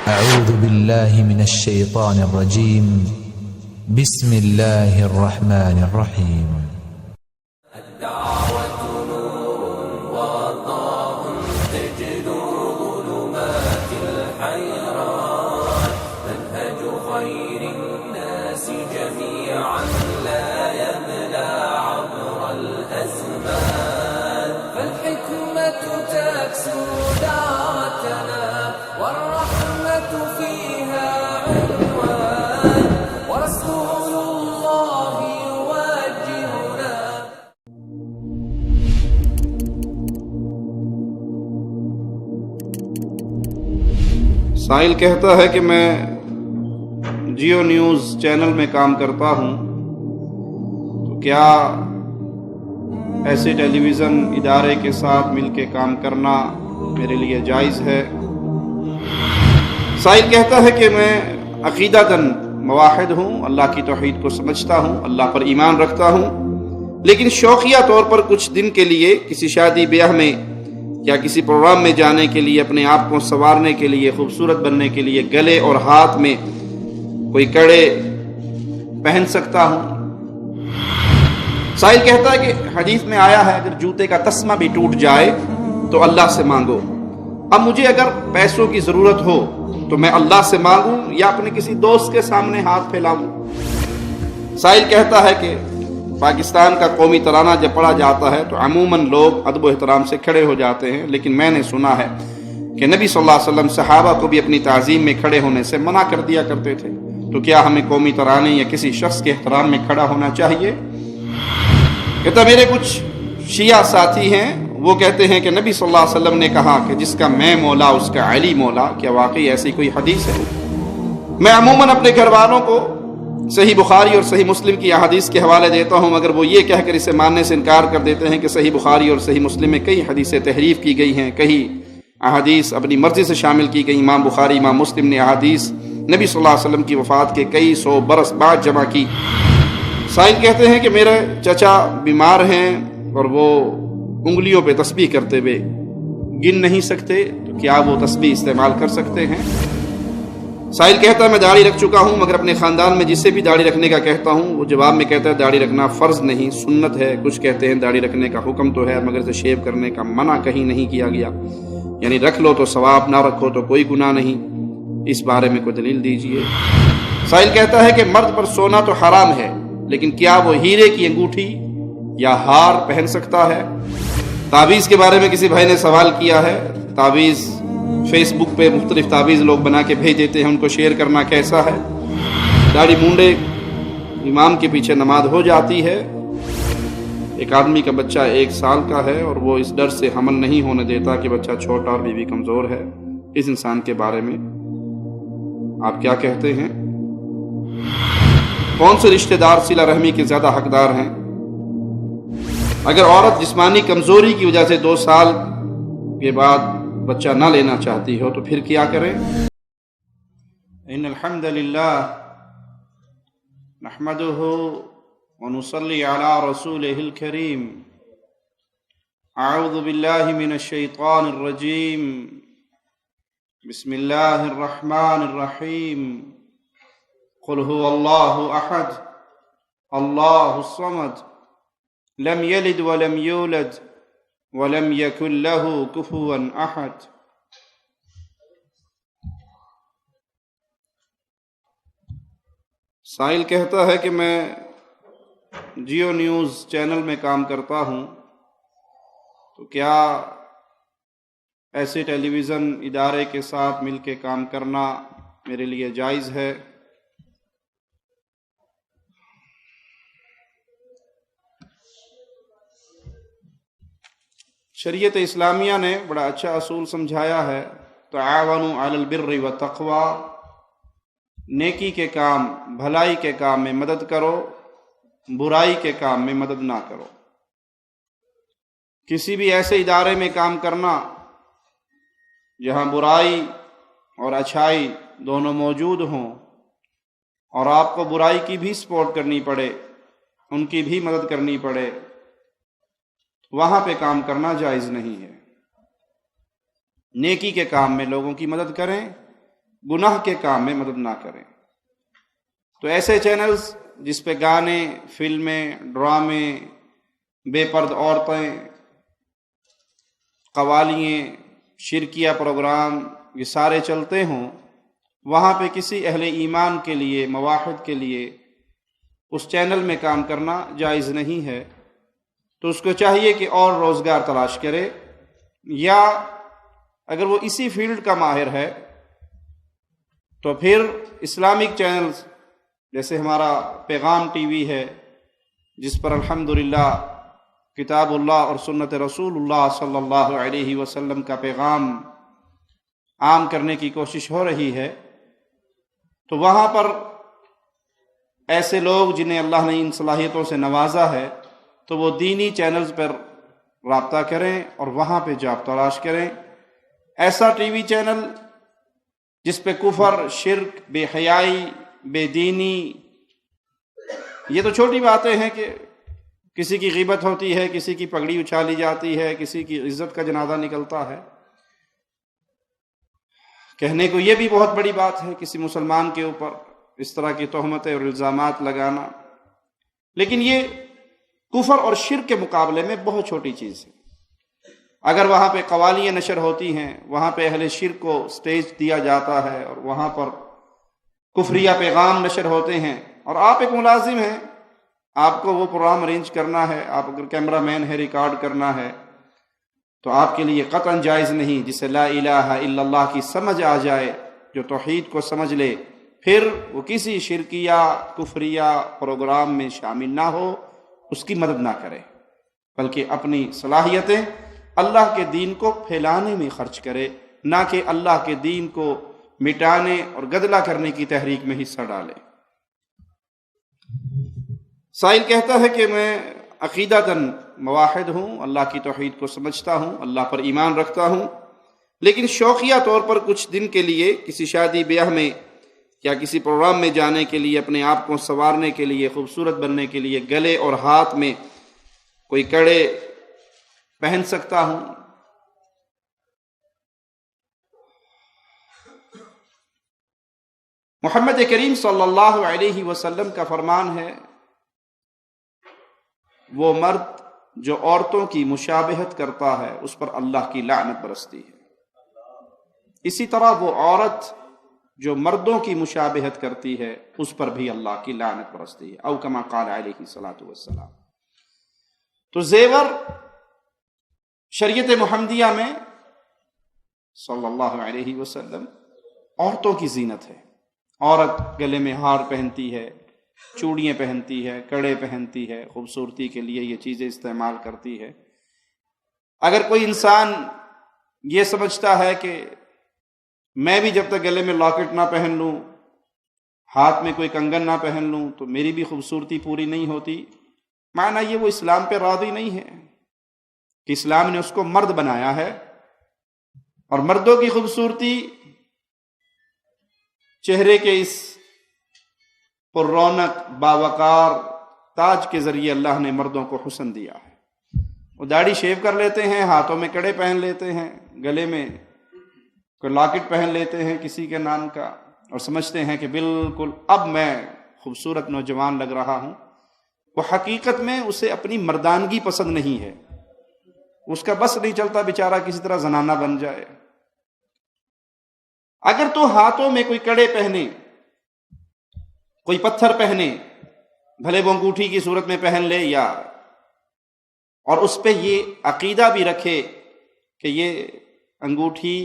أعوذ بالله من الشيطان الرجيم. بسم الله الرحمن الرحيم. الدعوة نور وضاء تجد ظلمات الحيران، منهج خير الناس جميعا لا يبلى عبر الأزمان، فالحكمة تكسو دعوتنا والرحمة فيها عنوان، ورسول الله يوجهنا. سائل کہتا ہے کہ میں جیو نیوز چینل میں کام کرتا ہوں، تو کیا ایسے ٹیلی ویژن ادارے کے ساتھ مل کے کام کرنا میرے لیے جائز ہے؟ سائل کہتا ہے کہ میں عقیدتاً موحد ہوں، اللہ کی توحید کو سمجھتا ہوں، اللہ پر ایمان رکھتا ہوں، لیکن شوقیہ طور پر کچھ دن کے لیے کسی شادی بیاہ میں یا کسی پروگرام میں جانے کے لیے، اپنے آپ کو سنوارنے کے لیے، خوبصورت بننے کے لیے گلے اور ہاتھ میں کوئی کڑے پہن سکتا ہوں۔ سائل کہتا ہے کہ حدیث میں آیا ہے اگر جوتے کا تسمہ بھی ٹوٹ جائے تو اللہ سے مانگو۔ اب مجھے اگر پیسوں کی ضرورت ہو تو میں اللہ سے مانگوں یا اپنے کسی دوست کے سامنے ہاتھ پھیلاؤں؟ سائل کہتا ہے کہ پاکستان کا قومی ترانہ جب پڑھا جاتا ہے تو عموماً لوگ ادب و احترام سے کھڑے ہو جاتے ہیں، لیکن میں نے سنا ہے کہ نبی صلی اللہ علیہ وسلم صحابہ کو بھی اپنی تعظیم میں کھڑے ہونے سے منع کر دیا کرتے تھے، تو کیا ہمیں قومی ترانے یا کسی شخص کے احترام میں کھڑا ہونا چاہیے؟ کہتا میرے کچھ شیعہ ساتھی ہیں، وہ کہتے ہیں کہ نبی صلی اللہ علیہ وسلم نے کہا کہ جس کا میں مولا اس کا علی مولا۔ کیا واقعی ایسی کوئی حدیث ہے؟ میں عموماً اپنے گھر والوں کو صحیح بخاری اور صحیح مسلم کی احادیث کے حوالے دیتا ہوں، مگر وہ یہ کہہ کر اسے ماننے سے انکار کر دیتے ہیں کہ صحیح بخاری اور صحیح مسلم میں کئی حدیثیں تحریف کی گئی ہیں، کئی احادیث اپنی مرضی سے شامل کی گئی۔ امام بخاری، امام مسلم نے احادیث نبی صلی اللہ علیہ وسلم کی وفات کے کئی سو برس بعد جمع کی۔ سائل کہتے ہیں کہ میرے چچا بیمار ہیں اور وہ انگلیوں پہ تسبیح کرتے ہوئے گن نہیں سکتے، تو کیا وہ تسبیح استعمال کر سکتے ہیں؟ سائل کہتا ہے میں داڑھی رکھ چکا ہوں، مگر اپنے خاندان میں جسے بھی داڑھی رکھنے کا کہتا ہوں وہ جواب میں کہتا ہے داڑھی رکھنا فرض نہیں، سنت ہے۔ کچھ کہتے ہیں داڑھی رکھنے کا حکم تو ہے مگر اسے شیو کرنے کا منع کہیں نہیں کیا گیا، یعنی رکھ لو تو ثواب، نہ رکھو تو کوئی گناہ نہیں۔ اس بارے میں کوئی دلیل دیجیے۔ سائل کہتا ہے کہ مرد پر سونا تو حرام ہے، لیکن کیا وہ ہیرے کی انگوٹھی یا ہار پہن سکتا ہے؟ تعویذ کے بارے میں کسی بھائی نے سوال کیا ہے۔ تعویذ فیس بک پہ مختلف تعویذ لوگ بنا کے بھیج دیتے ہیں، ان کو شیئر کرنا کیسا ہے؟ داڑھی مونڈے امام کے پیچھے نماز ہو جاتی ہے۔ ایک آدمی کا بچہ 1 سال کا ہے اور وہ اس ڈر سے حمل نہیں ہونے دیتا کہ بچہ چھوٹا اور بیوی کمزور ہے، اس انسان کے بارے میں آپ کیا کہتے ہیں؟ کون سے رشتہ دار صلہ رحمی کے زیادہ حقدار ہیں؟ اگر عورت جسمانی کمزوری کی وجہ سے 2 سال کے بعد بچہ نہ لینا چاہتی ہو تو پھر کیا کریں؟ ان الحمد للہ نحمده ونصلي على رسوله الكريم۔ اعوذ باللہ من الشیطان الرجیم، بسم اللہ الرحمن الرحیم۔ قل هو اللہ احد اللہ الصمد لم يلد ولم يولد ولم يكن له كفوا احد۔ سائل کہتا ہے کہ میں جیو نیوز چینل میں کام کرتا ہوں، تو کیا ایسے ٹیلی ویژن ادارے کے ساتھ مل کے کام کرنا میرے لیے جائز ہے؟ شریعت اسلامیہ نے بڑا اچھا اصول سمجھایا ہے، تعاونوا علی البر والتقوی، نیکی کے کام، بھلائی کے کام میں مدد کرو، برائی کے کام میں مدد نہ کرو۔ کسی بھی ایسے ادارے میں کام کرنا جہاں برائی اور اچھائی دونوں موجود ہوں اور آپ کو برائی کی بھی سپورٹ کرنی پڑے، ان کی بھی مدد کرنی پڑے، وہاں پہ کام کرنا جائز نہیں ہے۔ نیکی کے کام میں لوگوں کی مدد کریں، گناہ کے کام میں مدد نہ کریں۔ تو ایسے چینلز جس پہ گانے، فلمیں، ڈرامے، بے پرد عورتیں، قوالیاں، شرکیہ پروگرام یہ سارے چلتے ہوں، وہاں پہ کسی اہل ایمان کے لیے، موحد کے لیے اس چینل میں کام کرنا جائز نہیں ہے۔ تو اس کو چاہیے کہ اور روزگار تلاش کرے، یا اگر وہ اسی فیلڈ کا ماہر ہے تو پھر اسلامک چینلز جیسے ہمارا پیغام ٹی وی ہے، جس پر الحمدللہ کتاب اللہ اور سنت رسول اللہ صلی اللہ علیہ وسلم کا پیغام عام کرنے کی کوشش ہو رہی ہے، تو وہاں پر ایسے لوگ جنہیں اللہ نے ان صلاحیتوں سے نوازا ہے تو وہ دینی چینلز پر رابطہ کریں اور وہاں پہ جاب تلاش کریں۔ ایسا ٹی وی چینل جس پہ کفر، شرک، بے حیائی، بے دینی، یہ تو چھوٹی باتیں ہیں کہ کسی کی غیبت ہوتی ہے، کسی کی پگڑی اچھالی جاتی ہے، کسی کی عزت کا جنازہ نکلتا ہے، کہنے کو یہ بھی بہت بڑی بات ہے کسی مسلمان کے اوپر اس طرح کی تہمتیں اور الزامات لگانا، لیکن یہ کفر اور شرک کے مقابلے میں بہت چھوٹی چیز ہے۔ اگر وہاں پہ قوالیاں نشر ہوتی ہیں، وہاں پہ اہل شرک کو سٹیج دیا جاتا ہے اور وہاں پر کفریہ پیغام نشر ہوتے ہیں، اور آپ ایک ملازم ہیں، آپ کو وہ پروگرام ارینج کرنا ہے، آپ اگر کیمرہ مین ہے ریکارڈ کرنا ہے، تو آپ کے لیے قطعاً جائز نہیں جسے لا الہ الا اللہ کی سمجھ آ جائے، جو توحید کو سمجھ لے، پھر وہ کسی شرکیہ کفریہ پروگرام میں شامل نہ ہو، اس کی مدد نہ کرے، بلکہ اپنی صلاحیتیں اللہ کے دین کو پھیلانے میں خرچ کرے، نہ کہ اللہ کے دین کو مٹانے اور گدلہ کرنے کی تحریک میں حصہ ڈالے۔ سائل کہتا ہے کہ میں عقیدتاً موحد ہوں، اللہ کی توحید کو سمجھتا ہوں، اللہ پر ایمان رکھتا ہوں، لیکن شوقیہ طور پر کچھ دن کے لیے کسی شادی بیاہ میں یا کسی پروگرام میں جانے کے لیے، اپنے آپ کو سنوارنے کے لیے، خوبصورت بننے کے لیے گلے اور ہاتھ میں کوئی کڑے پہن سکتا ہوں۔ محمد کریم صلی اللہ علیہ وسلم کا فرمان ہے، وہ مرد جو عورتوں کی مشابہت کرتا ہے اس پر اللہ کی لعنت برستی ہے، اسی طرح وہ عورت جو مردوں کی مشابہت کرتی ہے اس پر بھی اللہ کی لعنت برستی ہے، او کما قال علیہ الصلوۃ والسلام۔ تو زیور شریعت محمدیہ میں صلی اللہ علیہ وسلم عورتوں کی زینت ہے۔ عورت گلے میں ہار پہنتی ہے، چوڑیاں پہنتی ہے، کڑے پہنتی ہے، خوبصورتی کے لیے یہ چیزیں استعمال کرتی ہے۔ اگر کوئی انسان یہ سمجھتا ہے کہ میں بھی جب تک گلے میں لاکٹ نہ پہن لوں، ہاتھ میں کوئی کنگن نہ پہن لوں تو میری بھی خوبصورتی پوری نہیں ہوتی، معنی یہ وہ اسلام پہ راضی نہیں ہے کہ اسلام نے اس کو مرد بنایا ہے، اور مردوں کی خوبصورتی چہرے کے اس پر رونق باوقار تاج کے ذریعے اللہ نے مردوں کو حسن دیا ہے۔ وہ داڑھی شیو کر لیتے ہیں، ہاتھوں میں کڑے پہن لیتے ہیں، گلے میں کوئی لاکٹ پہن لیتے ہیں کسی کے نام کا، اور سمجھتے ہیں کہ بالکل اب میں خوبصورت نوجوان لگ رہا ہوں۔ وہ حقیقت میں اسے اپنی مردانگی پسند نہیں ہے، اس کا بس نہیں چلتا بیچارہ کسی طرح زنانہ بن جائے۔ اگر تو ہاتھوں میں کوئی کڑے پہنے، کوئی پتھر پہنے، بھلے وہ انگوٹھی کی صورت میں پہن لے، یا اور اس پہ یہ عقیدہ بھی رکھے کہ یہ انگوٹھی،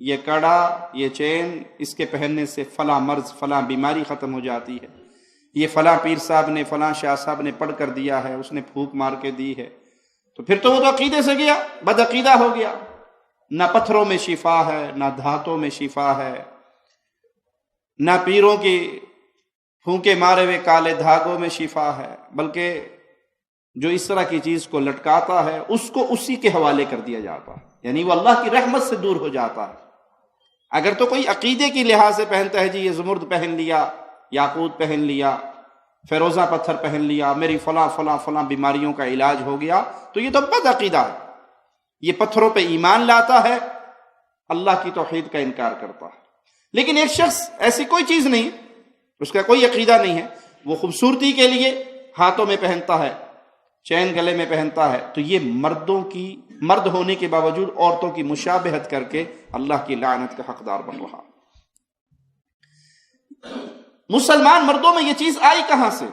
یہ کڑا، یہ چین، اس کے پہننے سے فلاں مرض، فلاں بیماری ختم ہو جاتی ہے، یہ فلاں پیر صاحب نے، فلاں شاہ صاحب نے پڑھ کر دیا ہے، اس نے پھونک مار کے دی ہے، تو پھر تو وہ تو عقیدے سے گیا، بد عقیدہ ہو گیا۔ نہ پتھروں میں شفا ہے، نہ دھاتوں میں شفا ہے، نہ پیروں کی پھونکے مارے ہوئے کالے دھاگوں میں شفا ہے، بلکہ جو اس طرح کی چیز کو لٹکاتا ہے اس کو اسی کے حوالے کر دیا جاتا ہے، یعنی وہ اللہ کی رحمت سے دور ہو جاتا ہے۔ اگر تو کوئی عقیدے کی لحاظ سے پہنتا ہے، جی یہ زمرد پہن لیا، یاقوت پہن لیا، فیروزہ پتھر پہن لیا، میری فلاں فلاں فلاں بیماریوں کا علاج ہو گیا، تو یہ تو بد عقیدہ ہے، یہ پتھروں پہ ایمان لاتا ہے، اللہ کی توحید کا انکار کرتا ہے۔ لیکن ایک شخص ایسی کوئی چیز نہیں، اس کا کوئی عقیدہ نہیں ہے، وہ خوبصورتی کے لیے ہاتھوں میں پہنتا ہے، چین گلے میں پہنتا ہے، تو یہ مرد ہونے کے باوجود عورتوں کی مشابہت کر کے اللہ کی لعنت کا حقدار بن رہا۔ مسلمان مردوں میں یہ چیز آئی کہاں سے؟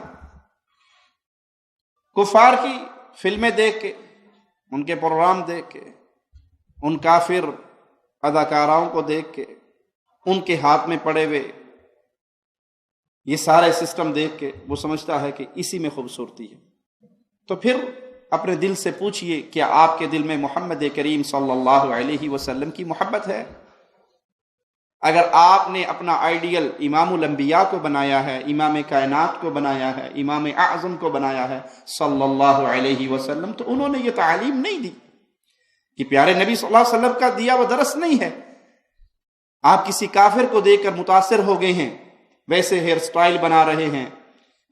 کفار کی فلمیں دیکھ کے، ان کے پروگرام دیکھ کے، ان کافر اداکاراؤں کو دیکھ کے، ان کے ہاتھ میں پڑے ہوئے یہ سارے سسٹم دیکھ کے وہ سمجھتا ہے کہ اسی میں خوبصورتی ہے۔ تو پھر اپنے دل سے پوچھئے، کیا آپ کے دل میں محمد کریم صلی اللہ علیہ وسلم کی محبت ہے؟ اگر آپ نے اپنا آئیڈیل امام الانبیاء کو بنایا ہے، امام کائنات کو بنایا ہے، امام اعظم کو بنایا ہے صلی اللہ علیہ وسلم، تو انہوں نے یہ تعلیم نہیں دی کہ پیارے نبی صلی اللہ علیہ وسلم کا دیا وہ درس نہیں ہے۔ آپ کسی کافر کو دیکھ کر متاثر ہو گئے ہیں، ویسے ہیئر سٹائل بنا رہے ہیں،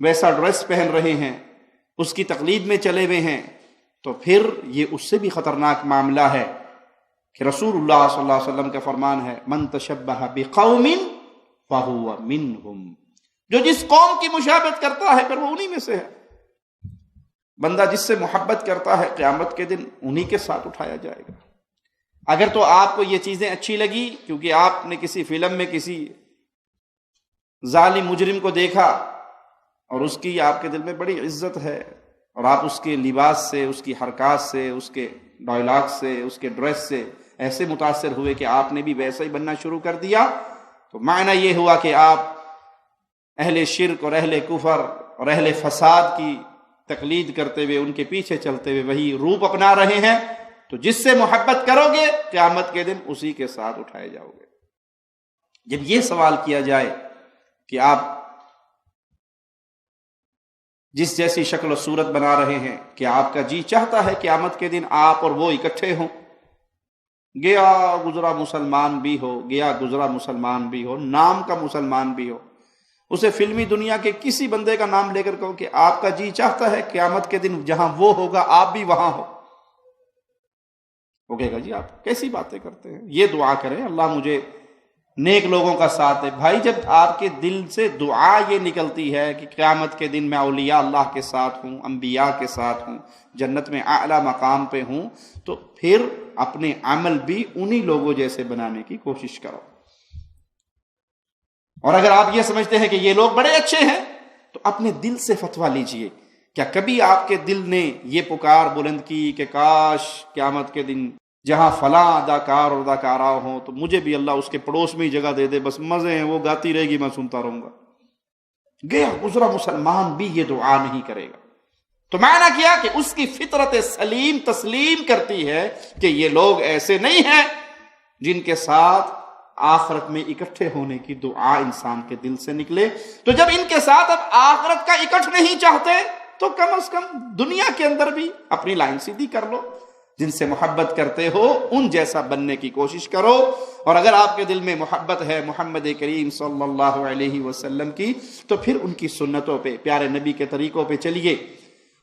ویسا ڈریس پہن رہے ہیں، اس کی تقلید میں چلے ہوئے ہیں، تو پھر یہ اس سے بھی خطرناک معاملہ ہے کہ رسول اللہ صلی اللہ علیہ وسلم کا فرمان ہے، من تشبہ بقوم فہو منہم، جو جس قوم کی مشابہت کرتا ہے پھر وہ انہی میں سے ہے۔ بندہ جس سے محبت کرتا ہے قیامت کے دن انہی کے ساتھ اٹھایا جائے گا۔ اگر تو آپ کو یہ چیزیں اچھی لگی کیونکہ آپ نے کسی فلم میں کسی ظالم مجرم کو دیکھا اور اس کی آپ کے دل میں بڑی عزت ہے، اور آپ اس کے لباس سے، اس کی حرکات سے، اس کے ڈائلاگ سے، اس کے ڈریس سے ایسے متاثر ہوئے کہ آپ نے بھی ویسا ہی بننا شروع کر دیا، تو معنی یہ ہوا کہ آپ اہل شرک اور اہل کفر اور اہل فساد کی تقلید کرتے ہوئے، ان کے پیچھے چلتے ہوئے وہی روپ اپنا رہے ہیں۔ تو جس سے محبت کرو گے قیامت کے دن اسی کے ساتھ اٹھائے جاؤ گے۔ جب یہ سوال کیا جائے کہ آپ جس جیسی شکل و صورت بنا رہے ہیں، کہ آپ کا جی چاہتا ہے قیامت کے دن آپ اور وہ اکٹھے ہوں، گیا گزرا مسلمان بھی ہو، گیا گزرا مسلمان بھی ہو، نام کا مسلمان بھی ہو، اسے فلمی دنیا کے کسی بندے کا نام لے کر کہو کہ آپ کا جی چاہتا ہے قیامت کے دن جہاں وہ ہوگا آپ بھی وہاں ہو، وہ کہے گا جی آپ کیسی باتیں کرتے ہیں۔ یہ دعا کریں اللہ مجھے نیک لوگوں کا ساتھ دے۔ بھائی جب آپ کے دل سے دعا یہ نکلتی ہے کہ قیامت کے دن میں اولیاء اللہ کے ساتھ ہوں، انبیاء کے ساتھ ہوں، جنت میں اعلیٰ مقام پہ ہوں، تو پھر اپنے عمل بھی انہی لوگوں جیسے بنانے کی کوشش کرو۔ اور اگر آپ یہ سمجھتے ہیں کہ یہ لوگ بڑے اچھے ہیں تو اپنے دل سے فتویٰ لیجئے۔ کیا کبھی آپ کے دل نے یہ پکار بلند کی کہ کاش قیامت کے دن جہاں فلاں اداکار اور اداکارہ ہوں تو مجھے بھی اللہ اس کے پڑوس میں ہی جگہ دے دے، بس مزے ہیں، وہ گاتی رہے گی میں سنتا رہوں گا؟ گیا گزرا مسلمان بھی یہ دعا نہیں کرے گا۔ تو معنی کیا کہ اس کی فطرت سلیم تسلیم کرتی ہے کہ یہ لوگ ایسے نہیں ہیں جن کے ساتھ آخرت میں اکٹھے ہونے کی دعا انسان کے دل سے نکلے۔ تو جب ان کے ساتھ اب آخرت کا اکٹھ نہیں چاہتے تو کم از کم دنیا کے اندر بھی اپنی لائن سیدھی کر لو، جن سے محبت کرتے ہو ان جیسا بننے کی کوشش کرو۔ اور اگر آپ کے دل میں محبت ہے محمد کریم صلی اللہ علیہ وسلم کی تو پھر ان کی سنتوں پہ، پیارے نبی کے طریقوں پہ چلیے،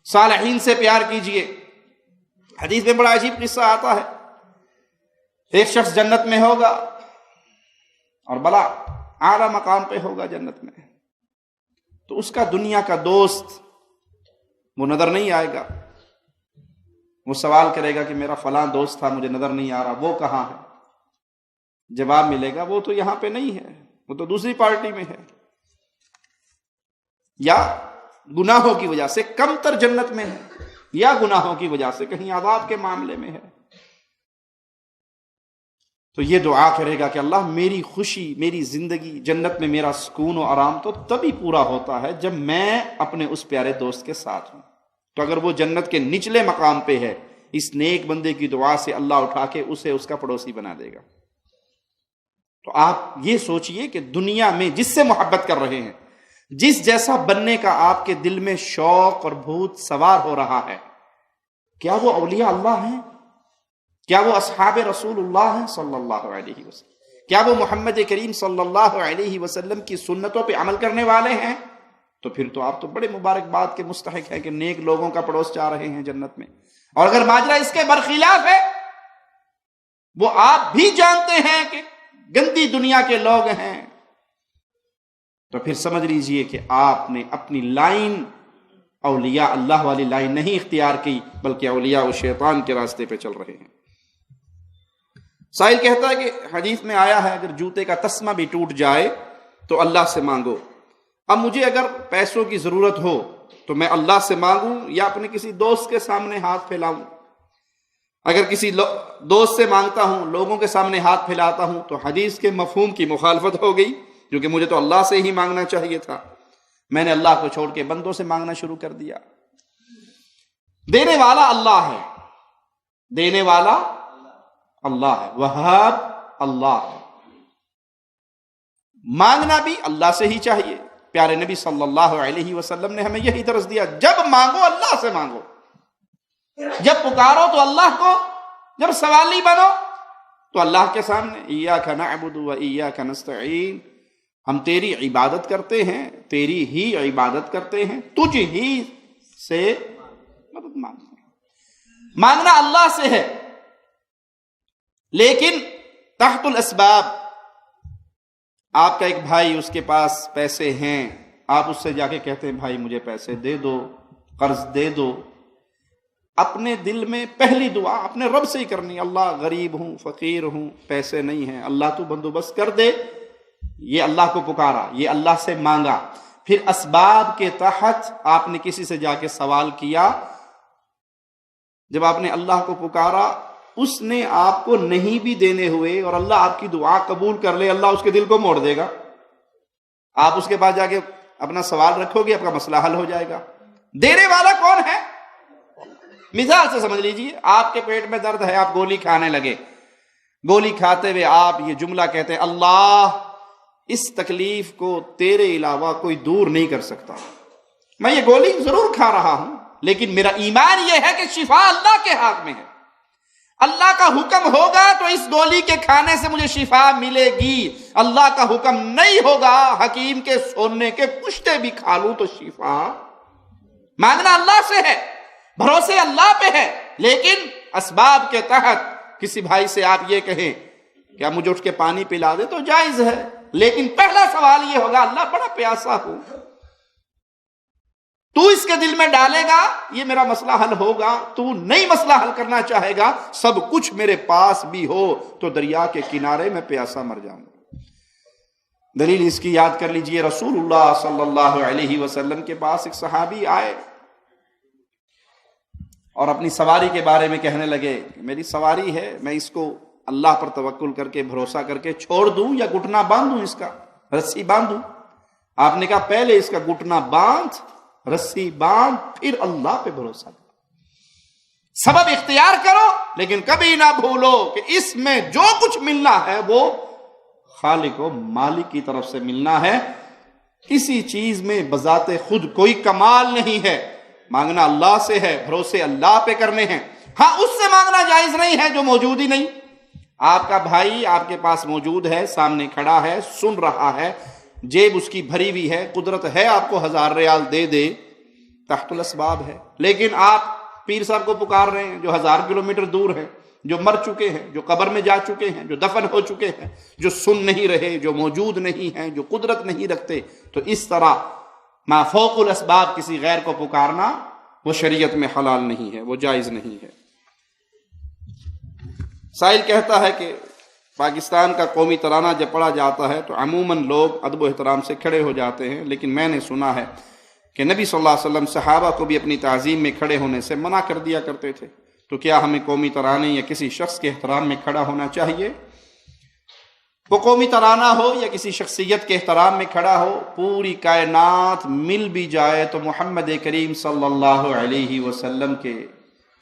صالحین سے پیار کیجئے۔ حدیث میں بڑا عجیب قصہ آتا ہے، ایک شخص جنت میں ہوگا اور بڑا اعلیٰ مقام پہ ہوگا جنت میں، تو اس کا دنیا کا دوست وہ نظر نہیں آئے گا۔ وہ سوال کرے گا کہ میرا فلاں دوست تھا مجھے نظر نہیں آ رہا، وہ کہاں ہے؟ جواب ملے گا وہ تو یہاں پہ نہیں ہے، وہ تو دوسری پارٹی میں ہے، یا گناہوں کی وجہ سے کم تر جنت میں ہے، یا گناہوں کی وجہ سے کہیں عذاب کے معاملے میں ہے۔ تو یہ دعا کرے گا کہ اللہ میری خوشی، میری زندگی، جنت میں میرا سکون و آرام تو تبھی پورا ہوتا ہے جب میں اپنے اس پیارے دوست کے ساتھ ہوں۔ تو اگر وہ جنت کے نچلے مقام پہ ہے، اس نیک بندے کی دعا سے اللہ اٹھا کے اسے اس کا پڑوسی بنا دے گا۔ تو آپ یہ سوچئے کہ دنیا میں جس سے محبت کر رہے ہیں، جس جیسا بننے کا آپ کے دل میں شوق اور بھوت سوار ہو رہا ہے، کیا وہ اولیاء اللہ ہیں؟ کیا وہ اصحاب رسول اللہ ہیں صلی اللہ علیہ وسلم؟ کیا وہ محمد کریم صلی اللہ علیہ وسلم کی سنتوں پہ عمل کرنے والے ہیں؟ تو پھر تو آپ تو بڑے مبارکباد کے مستحق ہیں کہ نیک لوگوں کا پڑوس جا رہے ہیں جنت میں۔ اور اگر ماجرا اس کے برخلاف ہے، وہ آپ بھی جانتے ہیں کہ گندی دنیا کے لوگ ہیں، تو پھر سمجھ لیجئے کہ آپ نے اپنی لائن اولیاء اللہ والی لائن نہیں اختیار کی، بلکہ اولیاء و شیطان کے راستے پہ چل رہے ہیں۔ سائل کہتا ہے کہ حدیث میں آیا ہے اگر جوتے کا تسمہ بھی ٹوٹ جائے تو اللہ سے مانگو۔ اب مجھے اگر پیسوں کی ضرورت ہو تو میں اللہ سے مانگوں یا اپنے کسی دوست کے سامنے ہاتھ پھیلاؤں؟ اگر کسی دوست سے مانگتا ہوں، لوگوں کے سامنے ہاتھ پھیلاتا ہوں، تو حدیث کے مفہوم کی مخالفت ہو گئی، کیونکہ مجھے تو اللہ سے ہی مانگنا چاہیے تھا۔ میں نے اللہ کو چھوڑ کے بندوں سے مانگنا شروع کر دیا۔ دینے والا اللہ ہے، دینے والا اللہ ہے، وہاب اللہ ہے، مانگنا بھی اللہ سے ہی چاہیے۔ پیارے نبی صلی اللہ علیہ وسلم نے ہمیں یہی درس دیا، جب مانگو اللہ سے مانگو، جب پکارو تو اللہ کو، جب سوالی بنو تو اللہ کے سامنے ایاک نعبد و ایاک نستعین، ہم تیری عبادت کرتے ہیں، تیری ہی عبادت کرتے ہیں، تجھ ہی سے مدد مانگتے ہیں۔ مانگنا اللہ سے ہے، لیکن تحت الاسباب۔ آپ کا ایک بھائی، اس کے پاس پیسے ہیں، آپ اس سے جا کے کہتے ہیں بھائی مجھے پیسے دے دو، قرض دے دو، اپنے دل میں پہلی دعا اپنے رب سے ہی کرنی، اللہ غریب ہوں، فقیر ہوں، پیسے نہیں ہیں، اللہ تو بندوبست کر دے۔ یہ اللہ کو پکارا، یہ اللہ سے مانگا۔ پھر اسباب کے تحت آپ نے کسی سے جا کے سوال کیا، جب آپ نے اللہ کو پکارا، اس نے آپ کو نہیں بھی دینے ہوئے اور اللہ آپ کی دعا قبول کر لے، اللہ اس کے دل کو موڑ دے گا۔ آپ اس کے پاس جا کے اپنا سوال رکھو گے، آپ کا مسئلہ حل ہو جائے گا۔ دینے والا کون ہے؟ مثال سے سمجھ لیجئے، آپ کے پیٹ میں درد ہے، آپ گولی کھانے لگے، گولی کھاتے ہوئے آپ یہ جملہ کہتے ہیں، اللہ اس تکلیف کو تیرے علاوہ کوئی دور نہیں کر سکتا، میں یہ گولی ضرور کھا رہا ہوں لیکن میرا ایمان یہ ہے کہ شفا اللہ کے ہاتھ میں ہے، اللہ کا حکم ہوگا تو اس گولی کے کھانے سے مجھے شفا ملے گی، اللہ کا حکم نہیں ہوگا حکیم کے سونے کے پشتے بھی کھا لوں تو شفا۔ مانگنا اللہ سے ہے، بھروسے اللہ پہ ہے، لیکن اسباب کے تحت کسی بھائی سے آپ یہ کہیں کہ آپ مجھے اٹھ کے پانی پلا دے تو جائز ہے، لیکن پہلا سوال یہ ہوگا اللہ بڑا پیاسا ہوں، تو اس کے دل میں ڈالے گا یہ میرا مسئلہ حل ہوگا، تو نہیں مسئلہ حل کرنا چاہے گا، سب کچھ میرے پاس بھی ہو تو دریا کے کنارے میں پیاسا مر جاؤں گا۔ دلیل اس کی یاد کر لیجئے، رسول اللہ صلی اللہ علیہ وسلم کے پاس ایک صحابی آئے اور اپنی سواری کے بارے میں کہنے لگے کہ میری سواری ہے، میں اس کو اللہ پر توکل کر کے بھروسہ کر کے چھوڑ دوں یا گھٹنا باندھوں، اس کا رسی باندھوں؟ آپ نے کہا پہلے اس کا گھٹنا باندھ، رسی باندھ، پھر اللہ پہ بھروسہ کرو، سبب اختیار کرو، لیکن کبھی نہ بھولو کہ اس میں جو کچھ ملنا ہے وہ خالق و مالک کی طرف سے ملنا ہے، کسی چیز میں بذات خود کوئی کمال نہیں ہے، مانگنا اللہ سے ہے، بھروسے اللہ پہ کرنے ہیں۔ ہاں اس سے مانگنا جائز نہیں ہے جو موجود ہی نہیں۔ آپ کا بھائی آپ کے پاس موجود ہے، سامنے کھڑا ہے، سن رہا ہے، جیب اس کی بھری ہوئی ہے، قدرت ہے آپ کو 1000 ریال دے دے، تحت الاسباب ہے، لیکن آپ پیر صاحب کو پکار رہے ہیں جو 1000 کلومیٹر دور ہیں، جو مر چکے ہیں، جو قبر میں جا چکے ہیں، جو دفن ہو چکے ہیں، جو سن نہیں رہے، جو موجود نہیں ہیں، جو قدرت نہیں رکھتے۔ تو اس طرح ما فوق الاسباب کسی غیر کو پکارنا وہ شریعت میں حلال نہیں ہے، وہ جائز نہیں ہے۔ سائل کہتا ہے کہ پاکستان کا قومی ترانہ جب پڑھا جاتا ہے تو عموماً لوگ ادب و احترام سے کھڑے ہو جاتے ہیں، لیکن میں نے سنا ہے کہ نبی صلی اللہ علیہ وسلم صحابہ کو بھی اپنی تعظیم میں کھڑے ہونے سے منع کر دیا کرتے تھے، تو کیا ہمیں قومی ترانے یا کسی شخص کے احترام میں کھڑا ہونا چاہیے؟ وہ قومی ترانہ ہو یا کسی شخصیت کے احترام میں کھڑا ہو، پوری کائنات مل بھی جائے تو محمد کریم صلی اللہ علیہ وسلم کے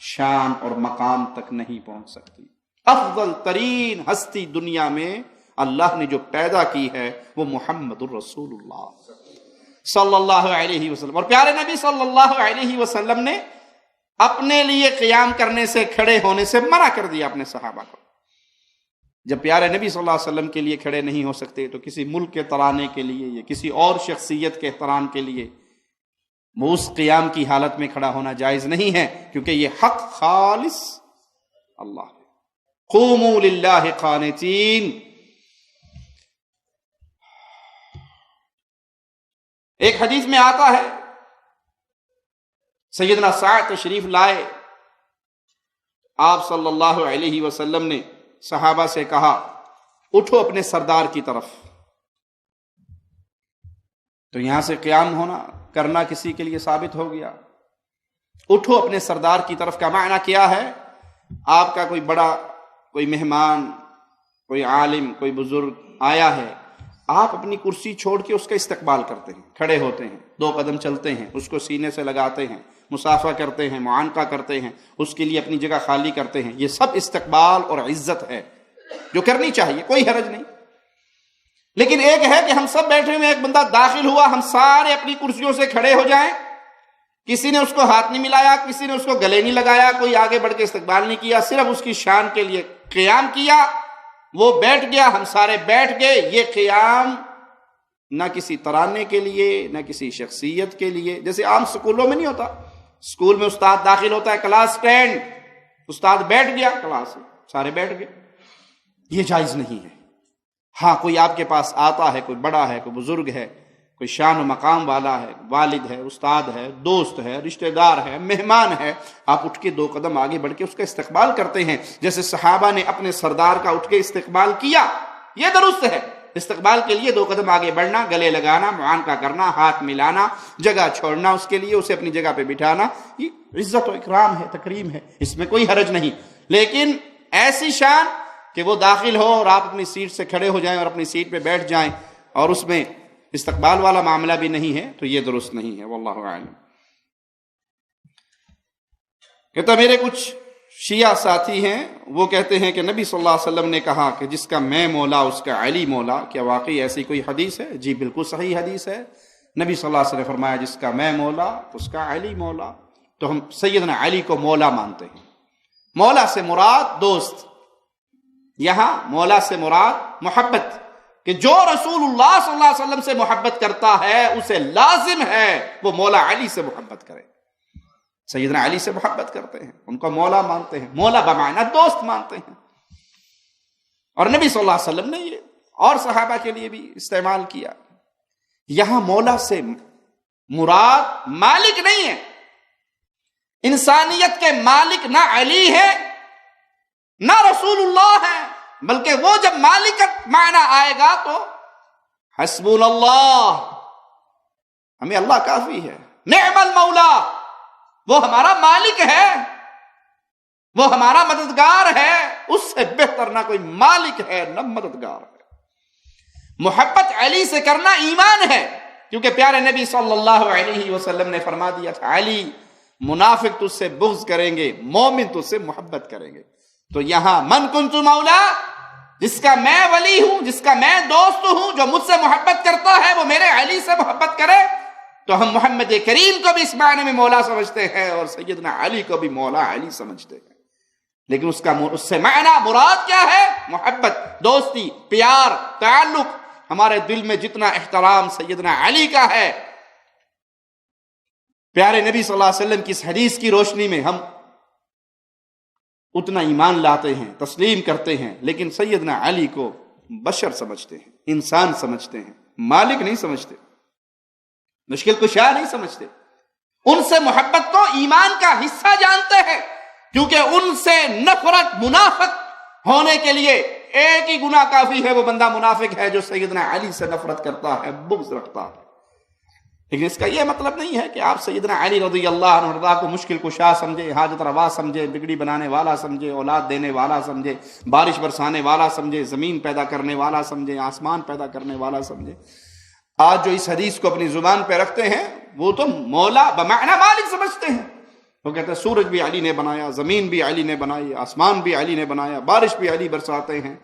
شان اور مقام تک نہیں پہنچ سکتی۔ افضل ترین ہستی دنیا میں اللہ نے جو پیدا کی ہے وہ محمد الرسول اللہ صلی اللہ علیہ وسلم، اور پیارے نبی صلی اللہ علیہ وسلم نے اپنے لیے قیام کرنے سے، کھڑے ہونے سے منع کر دیا اپنے صحابہ کو۔ جب پیارے نبی صلی اللہ علیہ وسلم کے لیے کھڑے نہیں ہو سکتے تو کسی ملک کے ترانے کے لیے یا کسی اور شخصیت کے احترام کے لیے وہ اس قیام کی حالت میں کھڑا ہونا جائز نہیں ہے، کیونکہ یہ حق خالص اللہ ہے۔ قوموا للہ قانتین، ایک حدیث میں آتا ہے سیدنا سعد تشریف لائے، آپ صلی اللہ علیہ وسلم نے صحابہ سے کہا اٹھو اپنے سردار کی طرف. تو یہاں سے قیام کرنا کسی کے لیے ثابت ہو گیا. اٹھو اپنے سردار کی طرف کا معنی کیا ہے؟ آپ کا کوئی بڑا، کوئی مہمان، کوئی عالم، کوئی بزرگ آیا ہے، آپ اپنی کرسی چھوڑ کے اس کا استقبال کرتے ہیں، کھڑے ہوتے ہیں، 2 قدم چلتے ہیں، اس کو سینے سے لگاتے ہیں، مصافحہ کرتے ہیں، معانقہ کرتے ہیں، اس کے لیے اپنی جگہ خالی کرتے ہیں. یہ سب استقبال اور عزت ہے جو کرنی چاہیے، کوئی حرج نہیں. لیکن ایک ہے کہ ہم سب بیٹھے ہوئے، ایک بندہ داخل ہوا، ہم سارے اپنی کرسیوں سے کھڑے ہو جائیں، کسی نے اس کو ہاتھ نہیں ملایا، کسی نے اس کو گلے نہیں لگایا، کوئی آگے بڑھ کے استقبال نہیں کیا، صرف اس کی شان کے لیے قیام کیا، وہ بیٹھ گیا، ہم سارے بیٹھ گئے. یہ قیام نہ کسی ترانے کے لیے، نہ کسی شخصیت کے لیے. جیسے عام سکولوں میں نہیں ہوتا، سکول میں استاد داخل ہوتا ہے، کلاس اسٹینڈ، استاد بیٹھ گیا، کلاس سارے بیٹھ گئے. یہ جائز نہیں ہے. ہاں کوئی آپ کے پاس آتا ہے، کوئی بڑا ہے، کوئی بزرگ ہے، کوئی شان و مقام والا ہے، والد ہے، استاد ہے، دوست ہے، رشتہ دار ہے، مہمان ہے، آپ اٹھ کے 2 قدم آگے بڑھ کے اس کا استقبال کرتے ہیں، جیسے صحابہ نے اپنے سردار کا اٹھ کے استقبال کیا. یہ درست ہے. استقبال کے لیے 2 قدم آگے بڑھنا، گلے لگانا، معانقہ کرنا، ہاتھ ملانا، جگہ چھوڑنا اس کے لیے، اسے اپنی جگہ پہ بٹھانا، یہ عزت و اکرام ہے، تکریم ہے، اس میں کوئی حرج نہیں. لیکن ایسی شان کہ وہ داخل ہو اور آپ اپنی سیٹ سے کھڑے ہو جائیں اور اپنی سیٹ پہ بیٹھ جائیں اور اس میں استقبال والا معاملہ بھی نہیں ہے، تو یہ درست نہیں ہے. واللہ اعلم. کہتا میرے کچھ شیعہ ساتھی ہیں، وہ کہتے ہیں کہ نبی صلی اللہ علیہ وسلم نے کہا کہ جس کا میں مولا اس کا علی مولا. کیا واقعی ایسی کوئی حدیث ہے؟ جی بالکل صحیح حدیث ہے. نبی صلی اللہ علیہ وسلم نے فرمایا جس کا میں مولا اس کا علی مولا. تو ہم سیدنا علی کو مولا مانتے ہیں. مولا سے مراد دوست، یہاں مولا سے مراد محبت، کہ جو رسول اللہ صلی اللہ علیہ وسلم سے محبت کرتا ہے اسے لازم ہے وہ مولا علی سے محبت کرے. سیدنا علی سے محبت کرتے ہیں، ان کو مولا مانتے ہیں، مولا بمعنی دوست مانتے ہیں. اور نبی صلی اللہ علیہ وسلم نے یہ اور صحابہ کے لیے بھی استعمال کیا. یہاں مولا سے مراد مالک نہیں ہے. انسانیت کے مالک نہ علی ہے نہ رسول اللہ ہے، بلکہ وہ جب مالکت معنی آئے گا تو حسبنا اللہ، ہمیں اللہ کافی ہے، نعم المولا، وہ ہمارا مالک ہے، وہ ہمارا مددگار ہے، اس سے بہتر نہ کوئی مالک ہے نہ مددگار ہے. محبت علی سے کرنا ایمان ہے، کیونکہ پیارے نبی صلی اللہ علیہ وسلم نے فرما دیا تھا علی منافق تجھ سے بغض کریں گے، مومن تجھ سے محبت کریں گے. تو یہاں من کنت مولا، جس کا میں ولی ہوں، جس کا میں دوست ہوں، جو مجھ سے محبت کرتا ہے وہ میرے علی سے محبت کرے. تو ہم محمد کریم کو بھی اس معنی میں مولا سمجھتے ہیں اور سیدنا علی کو بھی مولا علی سمجھتے ہیں. لیکن اس سے معنی مراد کیا ہے؟ محبت، دوستی، پیار، تعلق. ہمارے دل میں جتنا احترام سیدنا علی کا ہے، پیارے نبی صلی اللہ علیہ وسلم کی اس حدیث کی روشنی میں ہم اتنا ایمان لاتے ہیں، تسلیم کرتے ہیں. لیکن سیدنا علی کو بشر سمجھتے ہیں، انسان سمجھتے ہیں، مالک نہیں سمجھتے، مشکل کشا نہیں سمجھتے. ان سے محبت کو ایمان کا حصہ جانتے ہیں، کیونکہ ان سے نفرت منافق ہونے کے لیے ایک ہی گناہ کافی ہے، وہ بندہ منافق ہے جو سیدنا علی سے نفرت کرتا ہے، بغض رکھتا ہے. لیکن اس کا یہ مطلب نہیں ہے کہ آپ سیدنا علی رضی اللہ عنہ کو مشکل کشا سمجھے، حاجت روا سمجھے، بگڑی بنانے والا سمجھے، اولاد دینے والا سمجھے، بارش برسانے والا سمجھے، زمین پیدا کرنے والا سمجھے، آسمان پیدا کرنے والا سمجھے. آج جو اس حدیث کو اپنی زبان پہ رکھتے ہیں وہ تو مولا بمعنی مالک سمجھتے ہیں. وہ کہتے ہیں سورج بھی علی نے بنایا، زمین بھی علی نے بنائی، آسمان بھی علی نے بنایا، بارش بھی علی برساتے ہیں.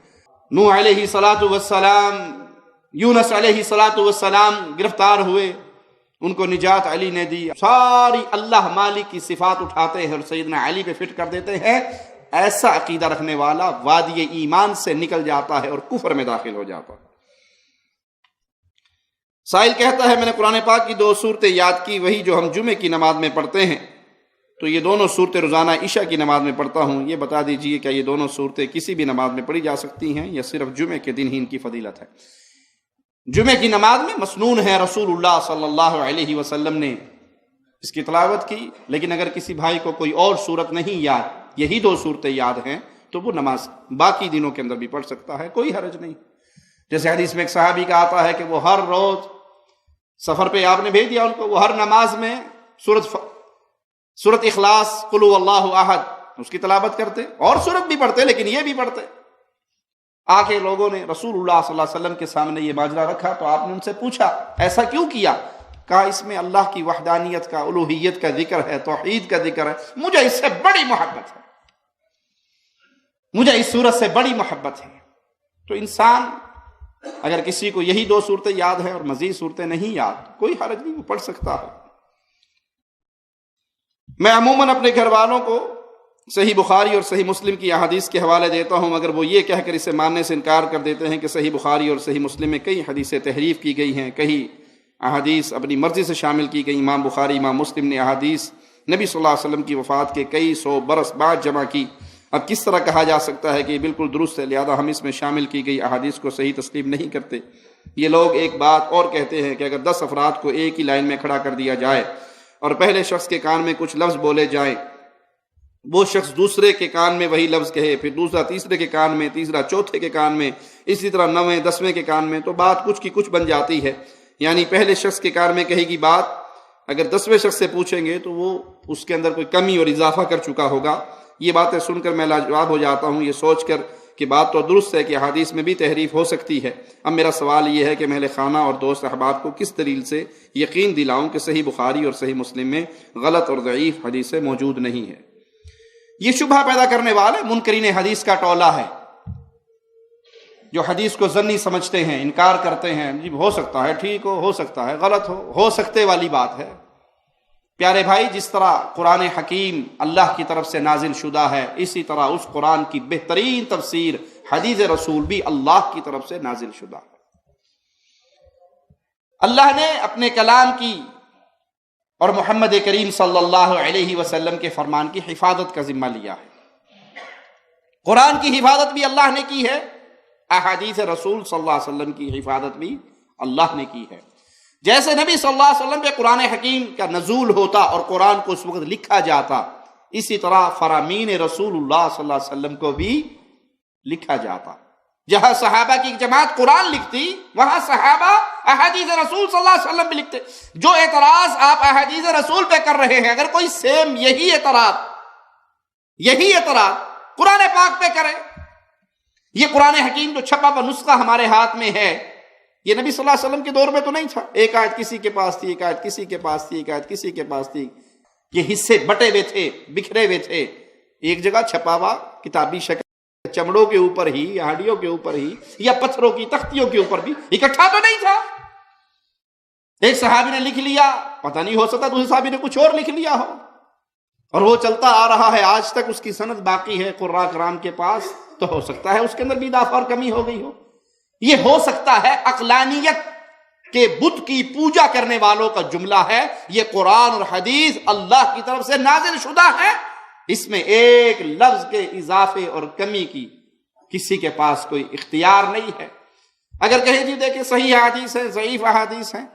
نوح علیہ السلام، یونس علیہ السلام گرفتار ہوئے، ان کو نجات علی نے دی. ساری اللہ مالک کی صفات اٹھاتے ہیں اور سیدنا علی پہ فٹ کر دیتے ہیں. ایسا عقیدہ رکھنے والا وادی ایمان سے نکل جاتا ہے اور کفر میں داخل ہو جاتا ہے. سائل کہتا ہے میں نے قرآن پاک کی 2 صورتیں یاد کی، وہی جو ہم جمعے کی نماز میں پڑھتے ہیں، تو یہ دونوں صورتیں روزانہ عشاء کی نماز میں پڑھتا ہوں. یہ بتا دیجئے کہ یہ دونوں صورتیں کسی بھی نماز میں پڑھی جا سکتی ہیں یا صرف جمعے کے دن ہی ان کی فضیلت ہے؟ جمعے کی نماز میں مسنون ہے، رسول اللہ صلی اللہ علیہ وسلم نے اس کی تلاوت کی، لیکن اگر کسی بھائی کو کوئی اور صورت نہیں یاد، یہی 2 صورتیں یاد ہیں، تو وہ نماز باقی دنوں کے اندر بھی پڑھ سکتا ہے، کوئی حرج نہیں۔ جیسے حدیث میں ایک صحابی کا آتا ہے کہ وہ ہر روز سفر پہ آپ نے بھیج دیا ان کو، وہ ہر نماز میں سورت اخلاص، قل هو اللہ احد، اس کی تلاوت کرتے، اور سورت بھی پڑھتے لیکن یہ بھی پڑھتے۔ آ کے لوگوں نے رسول اللہ صلی اللہ علیہ وسلم کے سامنے یہ ماجرا رکھا تو آپ نے ان سے پوچھا ایسا کیوں کیا؟ کہا اس میں اللہ کی وحدانیت کا، الوہیت کا ذکر ہے، توحید کا ذکر ہے، مجھے اس سے بڑی محبت ہے، مجھے اس صورت سے بڑی محبت ہے۔ تو انسان اگر کسی کو یہی 2 صورتیں یاد ہیں اور مزید صورتیں نہیں یاد، کوئی حرج نہیں، وہ پڑھ سکتا ہے۔ میں عموماً اپنے گھر والوں کو صحیح بخاری اور صحیح مسلم کی احادیث کے حوالے دیتا ہوں، مگر وہ یہ کہہ کر اسے ماننے سے انکار کر دیتے ہیں کہ صحیح بخاری اور صحیح مسلم میں کئی حدیثیں تحریف کی گئی ہیں، کئی احادیث اپنی مرضی سے شامل کی گئی۔ امام بخاری، امام مسلم نے احادیث نبی صلی اللہ علیہ وسلم کی وفات کے کئی 100 برس بعد جمع کی۔ اب کس طرح کہا جا سکتا ہے کہ یہ بالکل درست ہے، لہذا ہم اس میں شامل کی گئی احادیث کو صحیح تسلیم نہیں کرتے؟ یہ لوگ ایک بات اور کہتے ہیں کہ اگر 10 افراد کو ایک ہی لائن میں کھڑا کر دیا جائے اور پہلے شخص کے کان میں کچھ لفظ بولے جائیں، وہ شخص دوسرے کے کان میں وہی لفظ کہے، پھر دوسرا تیسرے کے کان میں، تیسرا چوتھے کے کان میں، اسی طرح 9ویں 10ویں کے کان میں، تو بات کچھ کی کچھ بن جاتی ہے۔ یعنی پہلے شخص کے کان میں کہے گی بات، اگر 10ویں شخص سے پوچھیں گے تو وہ اس کے اندر کوئی کمی اور اضافہ کر چکا ہوگا۔ یہ باتیں سن کر میں لاجواب ہو جاتا ہوں، یہ سوچ کر کہ بات تو درست ہے کہ حدیث میں بھی تحریف ہو سکتی ہے۔ اب میرا سوال یہ ہے کہ میں اہل خانہ اور دوست احباب کو کس دلیل سے یقین دلاؤں کہ صحیح بخاری اور صحیح مسلم میں غلط اور ضعیف حدیثیں موجود نہیں ہے؟ یہ شبہ پیدا کرنے والے منکرین حدیث کا ٹولہ ہے، جو حدیث کو ظنی سمجھتے ہیں، انکار کرتے ہیں، جی ہو سکتا ہے ٹھیک ہو سکتا ہے غلط ہو سکتے والی بات ہے۔ پیارے بھائی، جس طرح قرآن حکیم اللہ کی طرف سے نازل شدہ ہے، اسی طرح اس قرآن کی بہترین تفسیر حدیث رسول بھی اللہ کی طرف سے نازل شدہ ہے۔ اللہ نے اپنے کلام کی اور محمد کریم صلی اللہ علیہ وسلم کے فرمان کی حفاظت کا ذمہ لیا ہے۔ قرآن کی حفاظت بھی اللہ نے کی ہے، احادیث رسول صلی اللہ علیہ وسلم کی حفاظت بھی اللہ نے کی ہے۔ جیسے نبی صلی اللہ علیہ وسلم پہ قرآن حکیم کا نزول ہوتا اور قرآن کو اس وقت لکھا جاتا، اسی طرح فرامین رسول اللہ صلی اللہ علیہ وسلم کو بھی لکھا جاتا۔ جہاں صحابہ کی جماعت قرآن لکھتی، وہاں صحابہ احادیث رسول صلی اللہ علیہ وسلم بھی لکھتے۔ جو اعتراض آپ احادیث رسول پہ کر رہے ہیں، اگر کوئی سیم یہی اعتراض قرآن پاک پہ کرے، یہ قرآن حکیم جو چھپا ہوا نسخہ ہمارے ہاتھ میں ہے، یہ نبی صلی اللہ علیہ وسلم کے دور میں تو نہیں تھا۔ ایک آیت کسی کے پاس تھی، ایک آیت کسی کے پاس تھی، ایک آیت کسی کے پاس تھی، یہ حصے بٹے ہوئے تھے، بکھرے ہوئے تھے۔ ایک جگہ چھپا ہوا کتابی شکل، چمڑوں کے اوپر ہی یا ہڈیوں کے اوپر ہی یا پتھروں کی تختیوں کے اوپر بھی اکٹھا تو نہیں تھا۔ ایک صحابی نے لکھ لیا، پتہ نہیں ہو سکتا دوسرے صحابی نے کچھ اور لکھ لیا ہو، اور وہ چلتا آ رہا ہے، آج تک اس کی سند باقی ہے قراء کرام کے پاس، تو ہو سکتا ہے اس کے اندر بھی اضافہ اور کمی ہو گئی ہو۔ یہ ہو سکتا ہے عقلانیت کے بت کی پوجا کرنے والوں کا جملہ ہے۔ یہ قرآن اور حدیث اللہ کی طرف سے نازل شدہ ہے، اس میں ایک لفظ کے اضافے اور کمی کی کسی کے پاس کوئی اختیار نہیں ہے۔ اگر کہیں جی دیکھیں صحیح احادیث ہیں، ضعیف احادیث ہیں،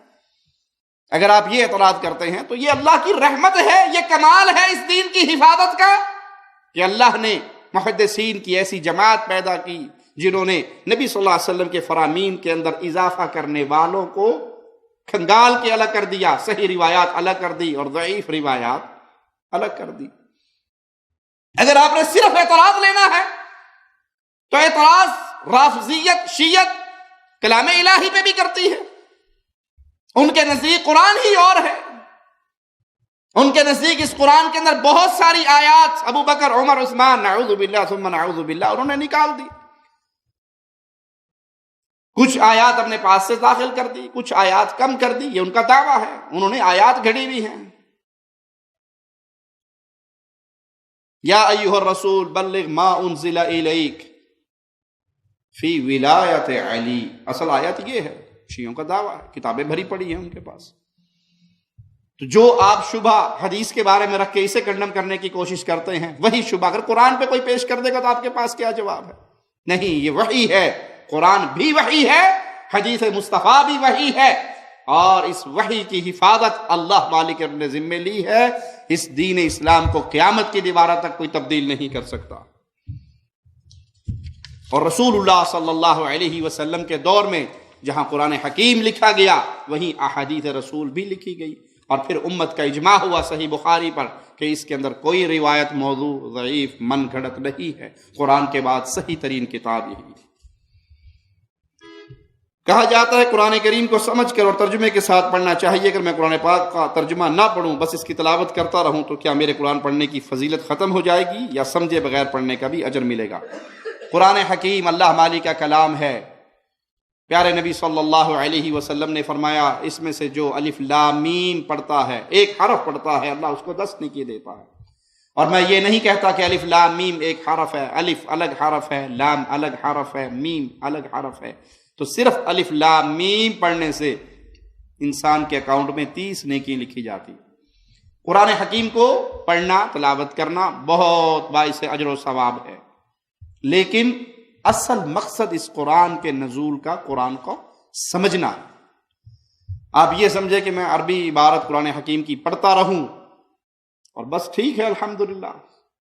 اگر آپ یہ اعتراض کرتے ہیں تو یہ اللہ کی رحمت ہے، یہ کمال ہے اس دین کی حفاظت کا کہ اللہ نے محدثین کی ایسی جماعت پیدا کی جنہوں نے نبی صلی اللہ علیہ وسلم کے فرامین کے اندر اضافہ کرنے والوں کو کھنگال کے الگ کر دیا، صحیح روایات الگ کر دی اور ضعیف روایات الگ کر دی۔ اگر آپ نے صرف اعتراض لینا ہے تو اعتراض رافضیت، شیعت کلام الہی پہ بھی کرتی ہے۔ ان کے نزدیک قرآن ہی اور ہے، ان کے نزدیک اس قرآن کے اندر بہت ساری آیات ابو بکر، عمر، عثمان، نعوذ باللہ ثم نعوذ باللہ، انہوں نے نکال دی۔ کچھ آیات اپنے پاس سے داخل کر دی، کچھ آیات کم کر دی، یہ ان کا دعویٰ ہے۔ انہوں نے آیات گھڑی بھی ہیں، یا ایھا الرسول بلغ ما انزل الیک فی ولایت علی، اصل آیت یہ ہے، شیعوں کا دعویٰ ہے، کتابیں بھری پڑی ہیں ان کے پاس۔ تو جو آپ شبہ حدیث کے بارے میں رکھ کے اسے کنڈم کرنے کی کوشش کرتے ہیں، وہی شبہ اگر قرآن پہ کوئی پیش کر دے گا تو آپ کے پاس کیا جواب ہے؟ نہیں، یہ وحی ہے، قرآن بھی وحی ہے، حدیث مصطفیٰ بھی وحی ہے، اور اس وحی کی حفاظت اللہ مالک نے اپنے ذمے لی ہے۔ اس دین اسلام کو قیامت کی دیواروں تک کوئی تبدیل نہیں کر سکتا۔ اور رسول اللہ صلی اللہ علیہ وسلم کے دور میں جہاں قرآن حکیم لکھا گیا وہیں احادیث رسول بھی لکھی گئی، اور پھر امت کا اجماع ہوا صحیح بخاری پر کہ اس کے اندر کوئی روایت موضوع، ضعیف، من گھڑت نہیں ہے، قرآن کے بعد صحیح ترین کتاب یہی ہے۔ کہا جاتا ہے قرآن کریم کو سمجھ کر اور ترجمے کے ساتھ پڑھنا چاہیے۔ اگر میں قرآن پاک کا ترجمہ نہ پڑھوں، بس اس کی تلاوت کرتا رہوں، تو کیا میرے قرآن پڑھنے کی فضیلت ختم ہو جائے گی، یا سمجھے بغیر پڑھنے کا بھی اجر ملے گا؟ قرآن حکیم اللہ مالک کا کلام ہے۔ پیارے نبی صلی اللہ علیہ وسلم نے فرمایا اس میں سے جو الف لام میم پڑھتا ہے، ایک حرف پڑھتا ہے، اللہ اس کو 10 نیکی دیتا ہے۔ اور میں یہ نہیں کہتا کہ الف لام میم ایک حرف ہے، الف الگ حرف ہے، لام الگ حرف ہے، میم الگ حرف ہے، تو صرف الف لام میم پڑھنے سے انسان کے اکاؤنٹ میں 30 نیکی لکھی جاتی۔ قرآن حکیم کو پڑھنا، تلاوت کرنا بہت باعث اجر و ثواب ہے، لیکن اصل مقصد اس قرآن کے نزول کا قرآن کو سمجھنا ہے۔ آپ یہ سمجھے کہ میں عربی عبارت قرآن حکیم کی پڑھتا رہوں اور بس ٹھیک ہے، الحمدللہ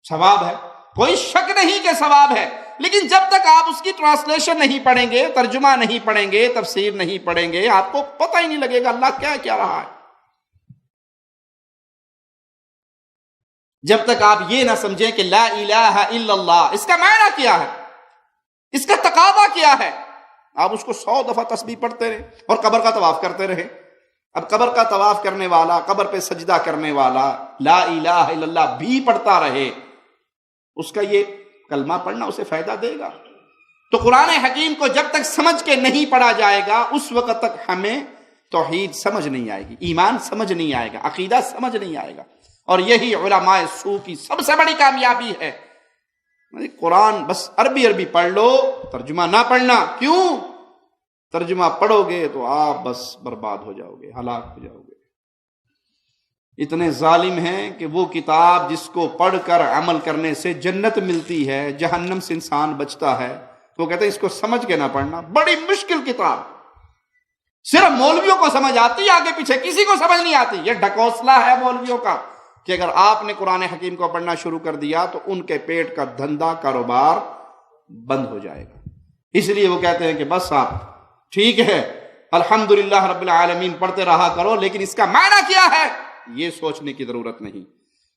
ثواب ہے، کوئی شک نہیں کہ ثواب ہے، لیکن جب تک آپ اس کی ٹرانسلیشن نہیں پڑھیں گے، ترجمہ نہیں پڑھیں گے، تفسیر نہیں پڑھیں گے، آپ کو پتہ ہی نہیں لگے گا اللہ کیا کیا رہا ہے۔ جب تک آپ یہ نہ سمجھیں کہ لا الہ الا اللہ اس کا معنی کیا ہے، اس کا تقاضا کیا ہے، آپ اس کو 100 دفعہ تسبیح پڑھتے رہے اور قبر کا طواف کرتے رہے۔ اب قبر کا طواف کرنے والا، قبر پہ سجدہ کرنے والا لا الہ الا اللہ بھی پڑھتا رہے، اس کا یہ کلمہ پڑھنا اسے فائدہ دے گا؟ تو قرآن حکیم کو جب تک سمجھ کے نہیں پڑھا جائے گا، اس وقت تک ہمیں توحید سمجھ نہیں آئے گی، ایمان سمجھ نہیں آئے گا، عقیدہ سمجھ نہیں آئے گا۔ اور یہی علماء سو کی سب سے بڑی کامیابی ہے۔ قرآن بس عربی پڑھ لو، ترجمہ نہ پڑھنا۔ کیوں؟ ترجمہ پڑھو گے تو آپ بس برباد ہو جاؤ گے، ہلاک ہو جاؤ گے۔ اتنے ظالم ہیں کہ وہ کتاب جس کو پڑھ کر عمل کرنے سے جنت ملتی ہے، جہنم سے انسان بچتا ہے، وہ کہتے ہیں اس کو سمجھ کے نہ پڑھنا، بڑی مشکل کتاب، صرف مولویوں کو سمجھ آتی، آگے پیچھے کسی کو سمجھ نہیں آتی۔ یہ ڈھکوسلا ہے مولویوں کا کہ اگر آپ نے قرآن حکیم کو پڑھنا شروع کر دیا تو ان کے پیٹ کا دھندا، کاروبار بند ہو جائے گا۔ اس لیے وہ کہتے ہیں کہ بس آپ ٹھیک ہے الحمدللہ رب العالمین پڑھتے رہا کرو، لیکن اس کا معنی کیا ہے یہ سوچنے کی ضرورت نہیں۔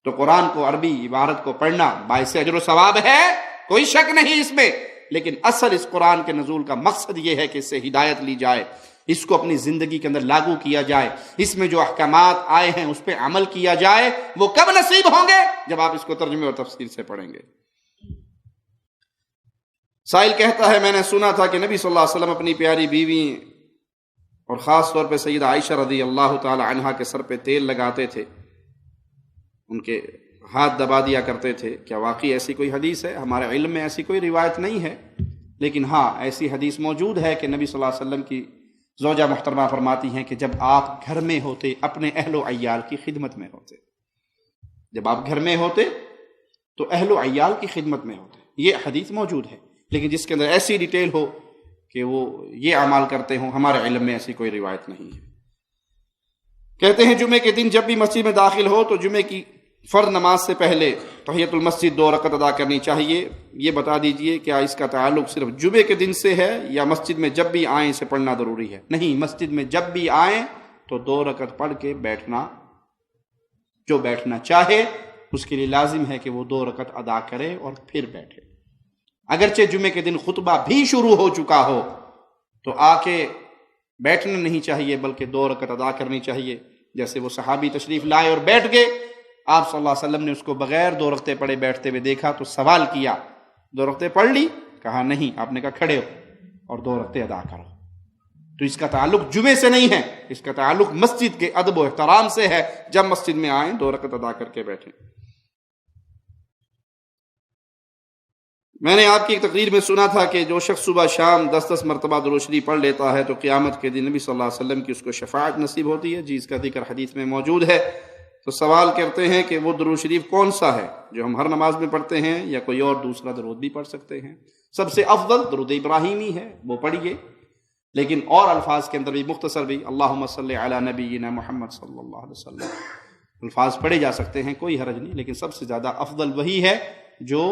تو قرآن کو عربی عبارت کو پڑھنا باعث اجر و ثواب ہے، کوئی شک نہیں اس میں، لیکن اصل اس قرآن کے نزول کا مقصد یہ ہے کہ اس سے ہدایت لی جائے، اس کو اپنی زندگی کے اندر لاگو کیا جائے، اس میں جو احکامات آئے ہیں اس پہ عمل کیا جائے۔ وہ کب نصیب ہوں گے؟ جب آپ اس کو ترجمے اور تفسیر سے پڑھیں گے۔ سائل کہتا ہے میں نے سنا تھا کہ نبی صلی اللہ علیہ وسلم اپنی پیاری بیوی اور خاص طور پہ سیدہ عائشہ رضی اللہ تعالی عنہا کے سر پہ تیل لگاتے تھے، ان کے ہاتھ دبا دیا کرتے تھے۔ کیا واقعی ایسی کوئی حدیث ہے؟ ہمارے علم میں ایسی کوئی روایت نہیں ہے، لیکن ہاں ایسی حدیث موجود ہے کہ نبی صلی اللہ علیہ وسلم کی زوجہ محترمہ فرماتی ہیں کہ جب آپ گھر میں ہوتے اپنے اہل و عیال کی خدمت میں ہوتے، جب آپ گھر میں ہوتے تو اہل و عیال کی خدمت میں ہوتے۔ یہ حدیث موجود ہے، لیکن جس کے اندر ایسی ڈیٹیل ہو کہ وہ یہ اعمال کرتے ہوں، ہمارے علم میں ایسی کوئی روایت نہیں ہے۔ کہتے ہیں جمعے کے دن جب بھی مسجد میں داخل ہو تو جمعے کی فرض نماز سے پہلے تحیۃ المسجد 2 رکعت ادا کرنی چاہیے۔ یہ بتا دیجئے کیا اس کا تعلق صرف جمعے کے دن سے ہے یا مسجد میں جب بھی آئیں اسے پڑھنا ضروری ہے؟ نہیں، مسجد میں جب بھی آئیں تو 2 رکعت پڑھ کے بیٹھنا، جو بیٹھنا چاہے اس کے لیے لازم ہے کہ وہ 2 رکعت ادا کرے اور پھر بیٹھے۔ اگرچہ جمعے کے دن خطبہ بھی شروع ہو چکا ہو تو آ کے بیٹھنا نہیں چاہیے، بلکہ 2 رکعت ادا کرنی چاہیے۔ جیسے وہ صحابی تشریف لائے اور بیٹھ گئے، آپ صلی اللہ علیہ وسلم نے اس کو بغیر 2 رکعتیں پڑھے بیٹھتے ہوئے دیکھا تو سوال کیا 2 رکعتیں پڑھ لی؟ کہا نہیں۔ آپ نے کہا کھڑے ہو اور 2 رکعتیں ادا کرو۔ تو اس کا تعلق جمعے سے نہیں ہے، اس کا تعلق مسجد کے ادب و احترام سے ہے۔ جب مسجد میں آئیں 2 رکعت ادا کر کے بیٹھیں۔ میں نے آپ کی ایک تقریر میں سنا تھا کہ جو شخص صبح شام 10 مرتبہ درود شریف پڑھ لیتا ہے تو قیامت کے دن نبی صلی اللہ علیہ وسلم کی اس کو شفاعت نصیب ہوتی ہے۔ جی اس کا ذکر حدیث میں موجود ہے۔ تو سوال کرتے ہیں کہ وہ درود شریف کون سا ہے جو ہم ہر نماز میں پڑھتے ہیں، یا کوئی اور دوسرا درود بھی پڑھ سکتے ہیں؟ سب سے افضل درود ابراہیمی ہے، وہ پڑھیے۔ لیکن اور الفاظ کے اندر بھی مختصر بھی اللہم صلی علی نبینا محمد صلی اللہ علیہ وسلم الفاظ پڑھے جا سکتے ہیں، کوئی حرج نہیں، لیکن سب سے زیادہ افضل وہی ہے جو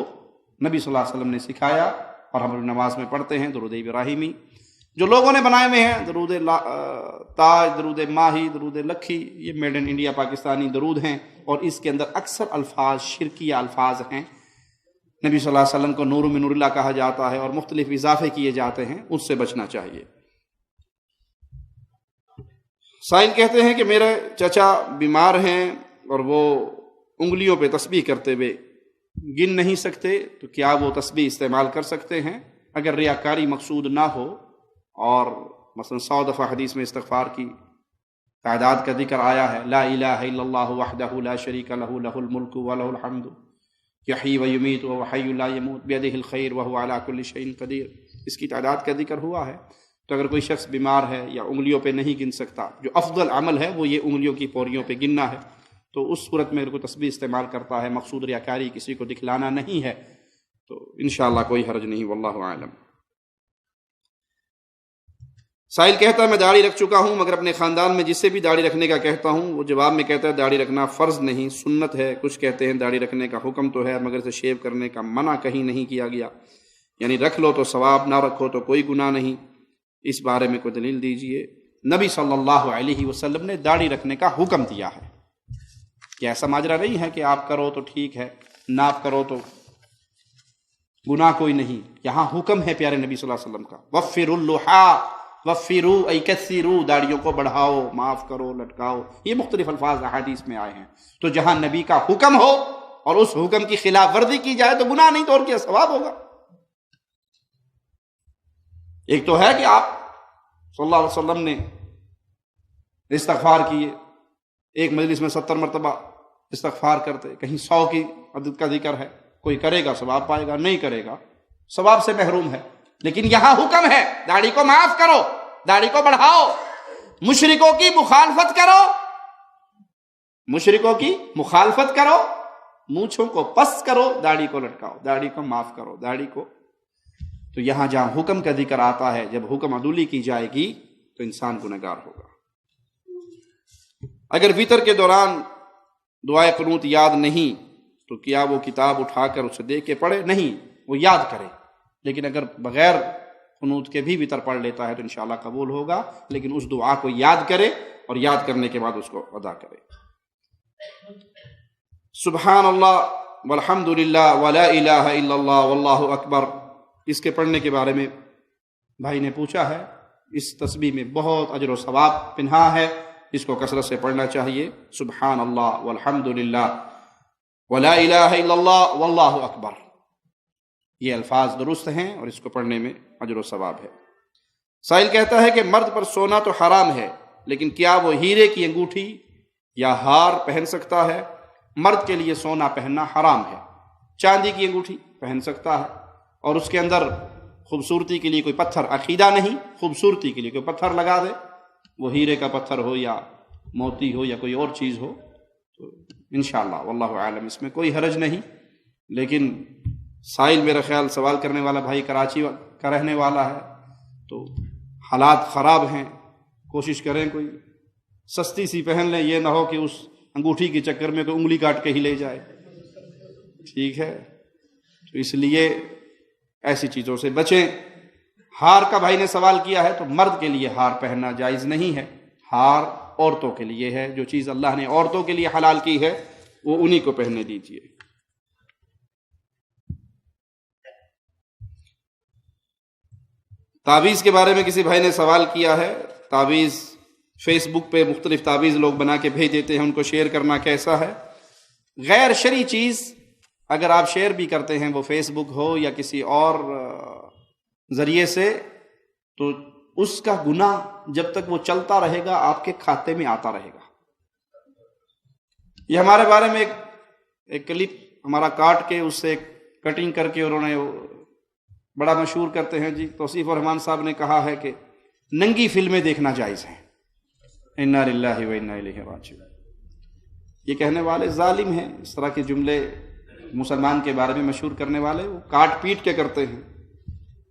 نبی صلی اللہ علیہ وسلم نے سکھایا اور ہم لوگ نماز میں پڑھتے ہیں، درود ابراہیمی جو لوگوں نے بنائے ہوئے ہیں، درود تاج، درود ماہی، درود لکھی، یہ میڈ ان انڈیا پاکستانی درود ہیں، اور اس کے اندر اکثر الفاظ شرکیہ الفاظ ہیں۔ نبی صلی اللہ علیہ وسلم کو نور من نور اللہ کہا جاتا ہے اور مختلف اضافے کیے جاتے ہیں، اس سے بچنا چاہیے۔ سائل کہتے ہیں کہ میرے چچا بیمار ہیں اور وہ انگلیوں پہ تسبیح کرتے ہوئے گن نہیں سکتے، تو کیا وہ تسبیح استعمال کر سکتے ہیں؟ اگر ریاکاری مقصود نہ ہو اور مثلا 100 دفعہ حدیث میں استغفار کی تعداد کا ذکر آیا ہے، لا الہ الا اللہ وحدہ لا شریک لہ لہ الملک ولہ الحمد یحیی و یمیت وہو حی لا یموت بیدہ الخیر وہو علی کل شیء قدیر، اس کی تعداد کا ذکر ہوا ہے۔ تو اگر کوئی شخص بیمار ہے یا انگلیوں پہ نہیں گن سکتا، جو افضل عمل ہے وہ یہ انگلیوں کی پوریوں پہ گننا ہے، تو اس صورت میں اگر کوئی تسبیح استعمال کرتا ہے، مقصود ریاکاری کسی کو دکھلانا نہیں ہے، تو انشاءاللہ کوئی حرج نہیں، واللہ اعلم۔ سائل کہتا ہے میں داڑھی رکھ چکا ہوں مگر اپنے خاندان میں جسے بھی داڑھی رکھنے کا کہتا ہوں وہ جواب میں کہتا ہے داڑھی رکھنا فرض نہیں سنت ہے، کچھ کہتے ہیں داڑھی رکھنے کا حکم تو ہے مگر اسے شیو کرنے کا منع کہیں نہیں کیا گیا، یعنی رکھ لو تو ثواب، نہ رکھو تو کوئی گناہ نہیں، اس بارے میں کوئی دلیل دیجئے۔ نبی صلی اللہ علیہ وسلم نے داڑھی رکھنے کا حکم دیا ہے، کہ ایسا ماجرا نہیں ہے کہ آپ کرو تو ٹھیک ہے، نہ آپ کرو تو گناہ کوئی نہیں، یہاں حکم ہے پیارے نبی صلی اللہ علیہ وسلم کا، وفروا اللحى وفروا ای کثروا، داڑھیوں کو بڑھاؤ، معاف کرو، لٹکاؤ، یہ مختلف الفاظ احادیث میں آئے ہیں۔ تو جہاں نبی کا حکم ہو اور اس حکم کی خلاف ورزی کی جائے تو گناہ نہیں تو اور کیا ثواب ہوگا۔ ایک تو ہے کہ آپ صلی اللہ علیہ وسلم نے استغفار کیے، ایک مجلس میں 70 مرتبہ استغفار کرتے، کہیں 100 کی عدد کا ذکر ہے، کوئی کرے گا ثواب پائے گا، نہیں کرے گا ثواب سے محروم ہے۔ لیکن یہاں حکم ہے داڑھی کو معاف کرو، داڑھی کو بڑھاؤ، مشرکوں کی مخالفت کرو، مشرکوں کی مخالفت کرو، مونچھوں کو پس کرو، داڑھی کو لٹکاؤ، داڑھی کو معاف کرو، داڑھی کو۔ تو یہاں جہاں حکم کا ذکر آتا ہے، جب حکم عدولی کی جائے گی تو انسان گنہگار ہوگا۔ اگر وتر کے دوران دعائے قنوت یاد نہیں تو کیا وہ کتاب اٹھا کر اسے دیکھ کے پڑھے؟ نہیں، وہ یاد کرے، لیکن اگر بغیر قنوت کے بھی وتر پڑھ لیتا ہے تو انشاءاللہ قبول ہوگا، لیکن اس دعا کو یاد کرے اور یاد کرنے کے بعد اس کو ادا کرے۔ سبحان اللہ والحمد للہ ولا الہ الا اللہ واللہ اکبر، اس کے پڑھنے کے بارے میں بھائی نے پوچھا ہے، اس تسبیح میں بہت اجر و ثواب پنہا ہے، اس کو کثرت سے پڑھنا چاہیے۔ سبحان اللہ والحمد للہ ولا الہ الا اللہ واللہ اکبر، یہ الفاظ درست ہیں اور اس کو پڑھنے میں اجر و ثواب ہے۔ سائل کہتا ہے کہ مرد پر سونا تو حرام ہے، لیکن کیا وہ ہیرے کی انگوٹھی یا ہار پہن سکتا ہے؟ مرد کے لیے سونا پہننا حرام ہے، چاندی کی انگوٹھی پہن سکتا ہے، اور اس کے اندر خوبصورتی کے لیے کوئی پتھر، عقیدہ نہیں، خوبصورتی کے لیے کوئی پتھر لگا دے، وہ ہیرے کا پتھر ہو یا موتی ہو یا کوئی اور چیز ہو، تو انشاءاللہ واللہ عالم اس میں کوئی حرج نہیں۔ لیکن سائل میرا خیال سوال کرنے والا بھائی کراچی کا رہنے والا ہے، تو حالات خراب ہیں، کوشش کریں کوئی سستی سی پہن لیں، یہ نہ ہو کہ اس انگوٹھی کے چکر میں کوئی انگلی کاٹ کے ہی لے جائے، ٹھیک ہے؟ تو اس لیے ایسی چیزوں سے بچیں۔ ہار کا بھائی نے سوال کیا ہے، تو مرد کے لیے ہار پہننا جائز نہیں ہے، ہار عورتوں کے لیے ہے، جو چیز اللہ نے عورتوں کے لیے حلال کی ہے وہ انہی کو پہننے دیجیے۔ تعویذ کے بارے میں کسی بھائی نے سوال کیا ہے، تعویذ فیس بک پہ مختلف تعویذ لوگ بنا کے بھیج دیتے ہیں، ان کو شیئر کرنا کیسا ہے؟ غیر شرعی چیز اگر آپ شیئر بھی کرتے ہیں، وہ فیس بک ہو یا کسی اور ذریعے سے، تو اس کا گناہ جب تک وہ چلتا رہے گا آپ کے کھاتے میں آتا رہے گا۔ یہ ہمارے بارے میں ایک کلپ ہمارا کاٹ کے اس سے کٹنگ کر کے انہوں نے بڑا مشہور کرتے ہیں جی، توصیف الرحمان صاحب نے کہا ہے کہ ننگی فلمیں دیکھنا جائز ہیں، انا للہ و انا الیہ راجعون۔ یہ کہنے والے ظالم ہیں، اس طرح کے جملے مسلمان کے بارے میں مشہور کرنے والے، وہ کاٹ پیٹ کے کرتے ہیں۔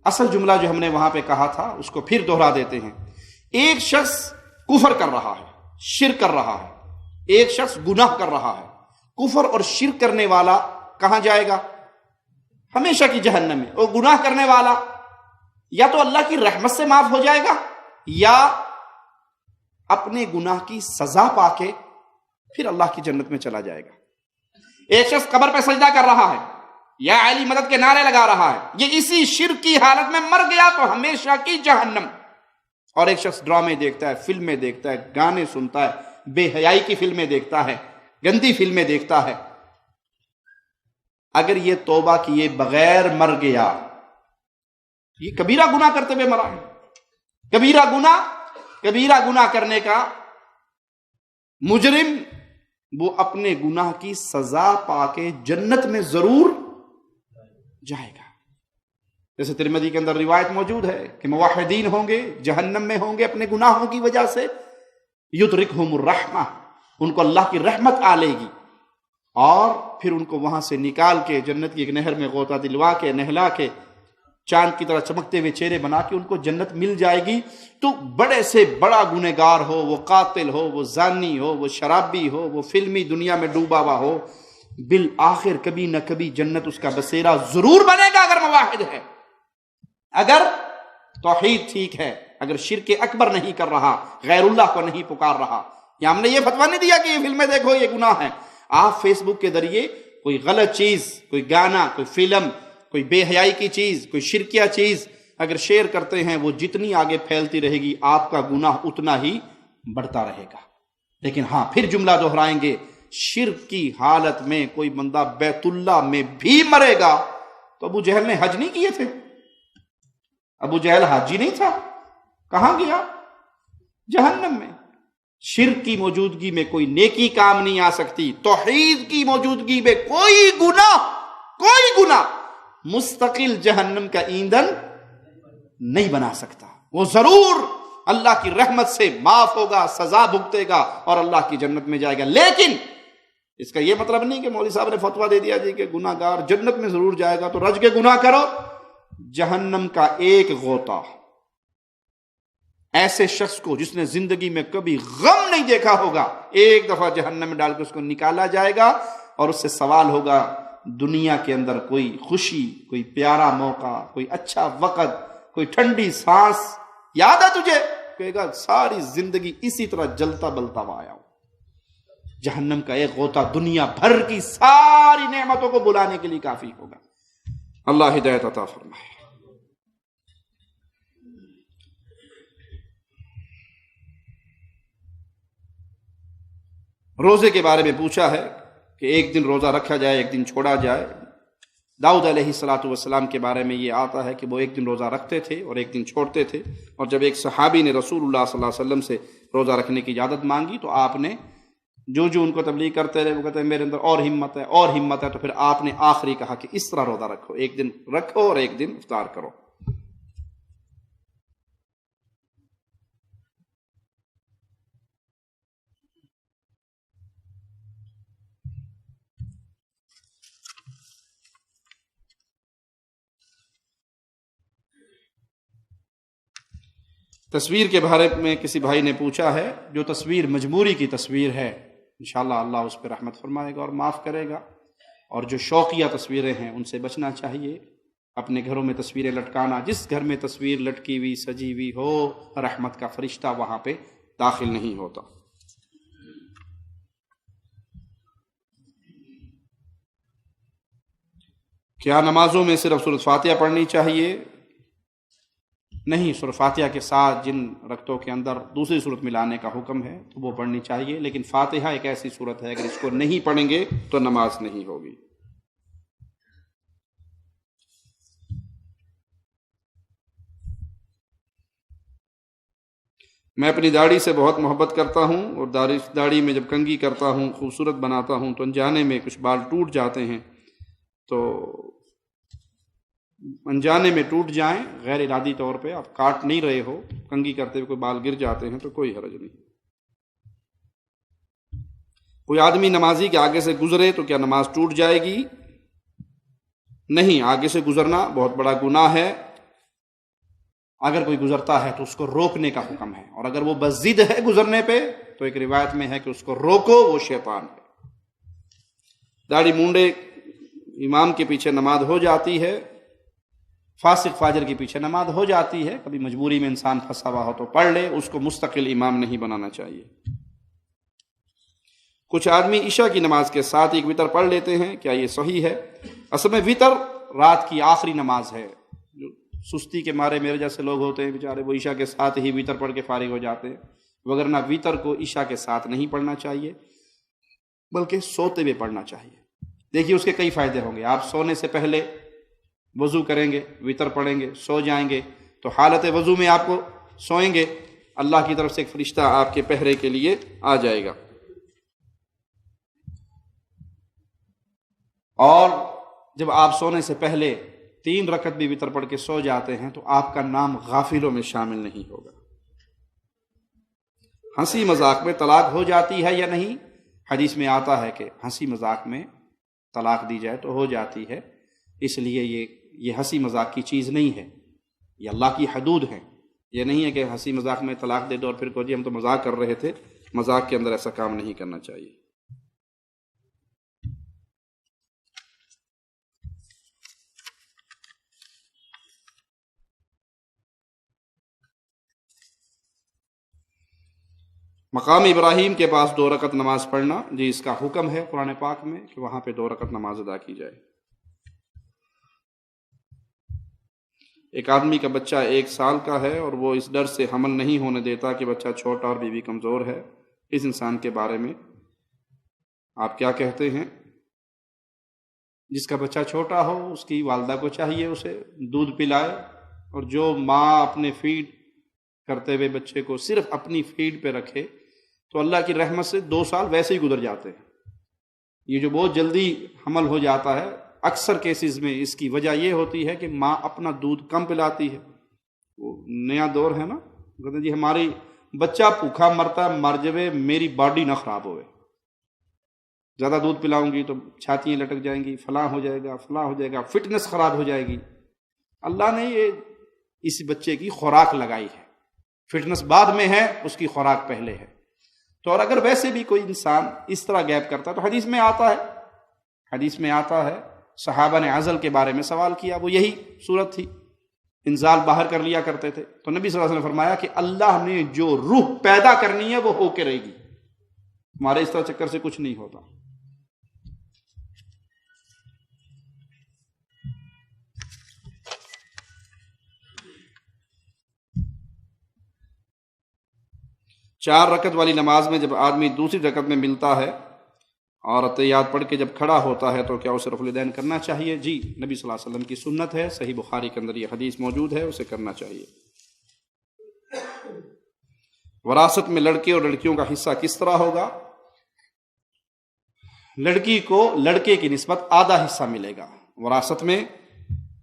اصل جملہ جو ہم نے وہاں پہ کہا تھا اس کو پھر دوہرا دیتے ہیں. ایک شخص کفر کر رہا ہے، شرک کر رہا ہے، ایک شخص گناہ کر رہا ہے. کفر اور شرک کرنے والا کہاں جائے گا؟ ہمیشہ کی جہنم میں. اور گناہ کرنے والا یا تو اللہ کی رحمت سے معاف ہو جائے گا یا اپنے گناہ کی سزا پا کے پھر اللہ کی جنت میں چلا جائے گا. ایک شخص قبر پہ سجدہ کر رہا ہے یا علی مدد کے نعرے لگا رہا ہے، یہ اسی شرک کی حالت میں مر گیا تو ہمیشہ کی جہنم. اور ایک شخص ڈرامے دیکھتا ہے، فلمیں دیکھتا ہے، گانے سنتا ہے، بے حیائی کی فلمیں دیکھتا ہے، گندی فلمیں دیکھتا ہے، اگر یہ توبہ کیے بغیر مر گیا، یہ کبیرہ گناہ کرتے ہوئے مرا ہے. کبیرہ گناہ کرنے کا مجرم وہ اپنے گناہ کی سزا پا کے جنت میں ضرور جائے گا. جیسے ترمذی کے اندر روایت موجود ہے کہ موحدین ہوں گے، جہنم میں ہوں گے اپنے گناہوں کی وجہ سے، یدرکہم الرحمہ، ان کو اللہ کی رحمت آ لے گی اور پھر ان کو وہاں سے نکال کے جنت کی ایک نہر میں غوطہ دلوا کے نہلا کے چاند کی طرح چمکتے ہوئے چہرے بنا کے ان کو جنت مل جائے گی. تو بڑے سے بڑا گنہگار ہو، وہ قاتل ہو، وہ زانی ہو، وہ شرابی ہو، وہ فلمی دنیا میں ڈوبا ہوا ہو، بالآخر کبھی نہ کبھی جنت اس کا بسیرا ضرور بنے گا اگر موحد ہے، اگر توحید ٹھیک ہے، اگر شرک اکبر نہیں کر رہا، غیر اللہ کو نہیں پکار رہا. یا ہم نے یہ فتویٰ نہیں دیا کہ یہ فلمیں دیکھو یہ گناہ ہے. آپ فیس بک کے ذریعے کوئی غلط چیز، کوئی گانا، کوئی فلم، کوئی بے حیائی کی چیز، کوئی شرکیہ چیز اگر شیئر کرتے ہیں، وہ جتنی آگے پھیلتی رہے گی آپ کا گناہ اتنا ہی بڑھتا رہے گا. لیکن ہاں پھر جملہ دہرائیں گے، شرک کی حالت میں کوئی بندہ بیت اللہ میں بھی مرے گا تو ابو جہل نے حج نہیں کیے تھے؟ ابو جہل حاجی نہیں تھا، کہاں گیا؟ جہنم میں. شرک کی موجودگی میں کوئی نیکی کام نہیں آ سکتی. توحید کی موجودگی میں کوئی گناہ مستقل جہنم کا ایندھن نہیں بنا سکتا. وہ ضرور اللہ کی رحمت سے معاف ہوگا، سزا بھگتے گا اور اللہ کی جنت میں جائے گا. لیکن اس کا یہ مطلب نہیں کہ مولوی صاحب نے فتویٰ دے دیا جی کہ گناہ گار جنت میں ضرور جائے گا تو رج کے گناہ کرو. جہنم کا ایک غوطہ ایسے شخص کو جس نے زندگی میں کبھی غم نہیں دیکھا ہوگا، ایک دفعہ جہنم میں ڈال کے اس کو نکالا جائے گا اور اس سے سوال ہوگا دنیا کے اندر کوئی خوشی، کوئی پیارا موقع، کوئی اچھا وقت، کوئی ٹھنڈی سانس یاد ہے تجھے؟ کہے گا ساری زندگی اسی طرح جلتا بلتا ہوا آیا ہوں. جہنم کا ایک غوطہ دنیا بھر کی ساری نعمتوں کو بلانے کے لیے کافی ہوگا. اللہ ہدایت عطا فرمائے. روزے کے بارے میں پوچھا ہے کہ ایک دن روزہ رکھا جائے، ایک دن چھوڑا جائے. داؤد علیہ السلام کے بارے میں یہ آتا ہے کہ وہ ایک دن روزہ رکھتے تھے اور ایک دن چھوڑتے تھے. اور جب ایک صحابی نے رسول اللہ صلی اللہ علیہ وسلم سے روزہ رکھنے کی اجازت مانگی تو آپ نے جو ان کو تبلیغ کرتے رہے، وہ کہتے ہیں میرے اندر اور ہمت ہے، تو پھر آپ نے آخری کہا کہ اس طرح روزہ رکھو، ایک دن رکھو اور ایک دن افطار کرو. تصویر کے بارے میں کسی بھائی نے پوچھا ہے، جو تصویر مجبوری کی تصویر ہے انشاءاللہ اللہ اس پہ رحمت فرمائے گا اور معاف کرے گا، اور جو شوقیہ تصویریں ہیں ان سے بچنا چاہیے. اپنے گھروں میں تصویریں لٹکانا، جس گھر میں تصویر لٹکی ہوئی سجی ہوئی ہو رحمت کا فرشتہ وہاں پہ داخل نہیں ہوتا. کیا نمازوں میں صرف سورۃ فاتحہ پڑھنی چاہیے؟ نہیں، سورۃ فاتحہ کے ساتھ جن رکعتوں کے اندر دوسری سورت ملانے کا حکم ہے تو وہ پڑھنی چاہیے، لیکن فاتحہ ایک ایسی سورت ہے اگر اس کو نہیں پڑھیں گے تو نماز نہیں ہوگی. میں اپنی داڑھی سے بہت محبت کرتا ہوں اور داڑھی میں جب کنگھی کرتا ہوں، خوبصورت بناتا ہوں تو انجانے میں کچھ بال ٹوٹ جاتے ہیں. تو انجانے میں ٹوٹ جائیں، غیر ارادی طور پہ آپ کاٹ نہیں رہے ہو، کنگھی کرتے ہوئے کوئی بال گر جاتے ہیں تو کوئی حرج نہیں. کوئی آدمی نمازی کے آگے سے گزرے تو کیا نماز ٹوٹ جائے گی؟ نہیں، آگے سے گزرنا بہت بڑا گناہ ہے. اگر کوئی گزرتا ہے تو اس کو روکنے کا حکم ہے، اور اگر وہ بضد ہے گزرنے پہ تو ایک روایت میں ہے کہ اس کو روکو، وہ شیطان ہے۔ داڑھی مونڈے امام کے پیچھے نماز ہو جاتی ہے، فاسق فاجر کے پیچھے نماز ہو جاتی ہے، کبھی مجبوری میں انسان پھنسا ہوا ہو تو پڑھ لے، اس کو مستقل امام نہیں بنانا چاہیے۔ کچھ آدمی عشاء کی نماز کے ساتھ ایک وتر پڑھ لیتے ہیں، کیا یہ صحیح ہے؟ اصل میں وتر رات کی آخری نماز ہے۔ جو سستی کے مارے میرے جیسے لوگ ہوتے ہیں بیچارے، وہ عشاء کے ساتھ ہی وتر پڑھ کے فارغ ہو جاتے ہیں، وگرنہ وتر کو عشاء کے ساتھ نہیں پڑھنا چاہیے بلکہ سوتے ہوئے پڑھنا چاہیے۔ دیکھیے اس کے کئی فائدے ہوں گے۔ آپ سونے سے پہلے وضو کریں گے، وتر پڑھیں گے، سو جائیں گے، تو حالت وضو میں آپ کو سوئیں گے، اللہ کی طرف سے ایک فرشتہ آپ کے پہرے کے لیے آ جائے گا۔ اور جب آپ سونے سے پہلے 3 رکعت بھی وتر پڑھ کے سو جاتے ہیں تو آپ کا نام غافلوں میں شامل نہیں ہوگا۔ ہنسی مذاق میں طلاق ہو جاتی ہے یا نہیں؟ حدیث میں آتا ہے کہ ہنسی مذاق میں طلاق دی جائے تو ہو جاتی ہے، اس لیے یہ ہنسی مذاق کی چیز نہیں ہے، یہ اللہ کی حدود ہیں۔ یہ نہیں ہے کہ ہنسی مذاق میں طلاق دے دو اور پھر کہو جی ہم تو مذاق کر رہے تھے۔ مذاق کے اندر ایسا کام نہیں کرنا چاہیے۔ مقام ابراہیم کے پاس 2 رکعت نماز پڑھنا، جی اس کا حکم ہے قرآن پاک میں کہ وہاں پہ 2 رکعت نماز ادا کی جائے۔ ایک آدمی کا بچہ 1 سال کا ہے اور وہ اس ڈر سے حمل نہیں ہونے دیتا کہ بچہ چھوٹا اور بیوی کمزور ہے، اس انسان کے بارے میں آپ کیا کہتے ہیں؟ جس کا بچہ چھوٹا ہو اس کی والدہ کو چاہیے اسے دودھ پلائے، اور جو ماں اپنے فیڈ کرتے ہوئے بچے کو صرف اپنی فیڈ پہ رکھے تو اللہ کی رحمت سے 2 سال ویسے ہی گزر جاتے ہیں۔ یہ جو بہت جلدی حمل ہو جاتا ہے اکثر کیسز میں اس کی وجہ یہ ہوتی ہے کہ ماں اپنا دودھ کم پلاتی ہے۔ وہ نیا دور ہے نا، کہتے ہیں جی ہماری بچہ بھوکھا مرتا مر جائے، میری باڈی نہ خراب ہوئے، زیادہ دودھ پلاؤں گی تو چھاتیاں لٹک جائیں گی، فلاں ہو جائے گا، فلاں ہو جائے گا، فٹنس خراب ہو جائے گی۔ اللہ نے یہ اس بچے کی خوراک لگائی ہے، فٹنس بعد میں ہے، اس کی خوراک پہلے ہے۔ تو اور اگر ویسے بھی کوئی انسان اس طرح گیپ کرتا ہے تو حدیث میں آتا ہے صحابہ نے عزل کے بارے میں سوال کیا، وہ یہی صورت تھی، انزال باہر کر لیا کرتے تھے، تو نبی صلی اللہ علیہ وسلم نے فرمایا کہ اللہ نے جو روح پیدا کرنی ہے وہ ہو کے رہے گی، ہمارے اس طرح چکر سے کچھ نہیں ہوتا۔ چار رکعت والی نماز میں جب آدمی دوسری رکعت میں ملتا ہے اور اتحیات پڑھ کے جب کھڑا ہوتا ہے تو کیا اسے رفع الیدین کرنا چاہیے؟ جی، نبی صلی اللہ علیہ وسلم کی سنت ہے، صحیح بخاری کے اندر یہ حدیث موجود ہے، اسے کرنا چاہیے۔ وراثت میں لڑکے اور لڑکیوں کا حصہ کس طرح ہوگا؟ لڑکی کو لڑکے کی نسبت آدھا حصہ ملے گا وراثت میں۔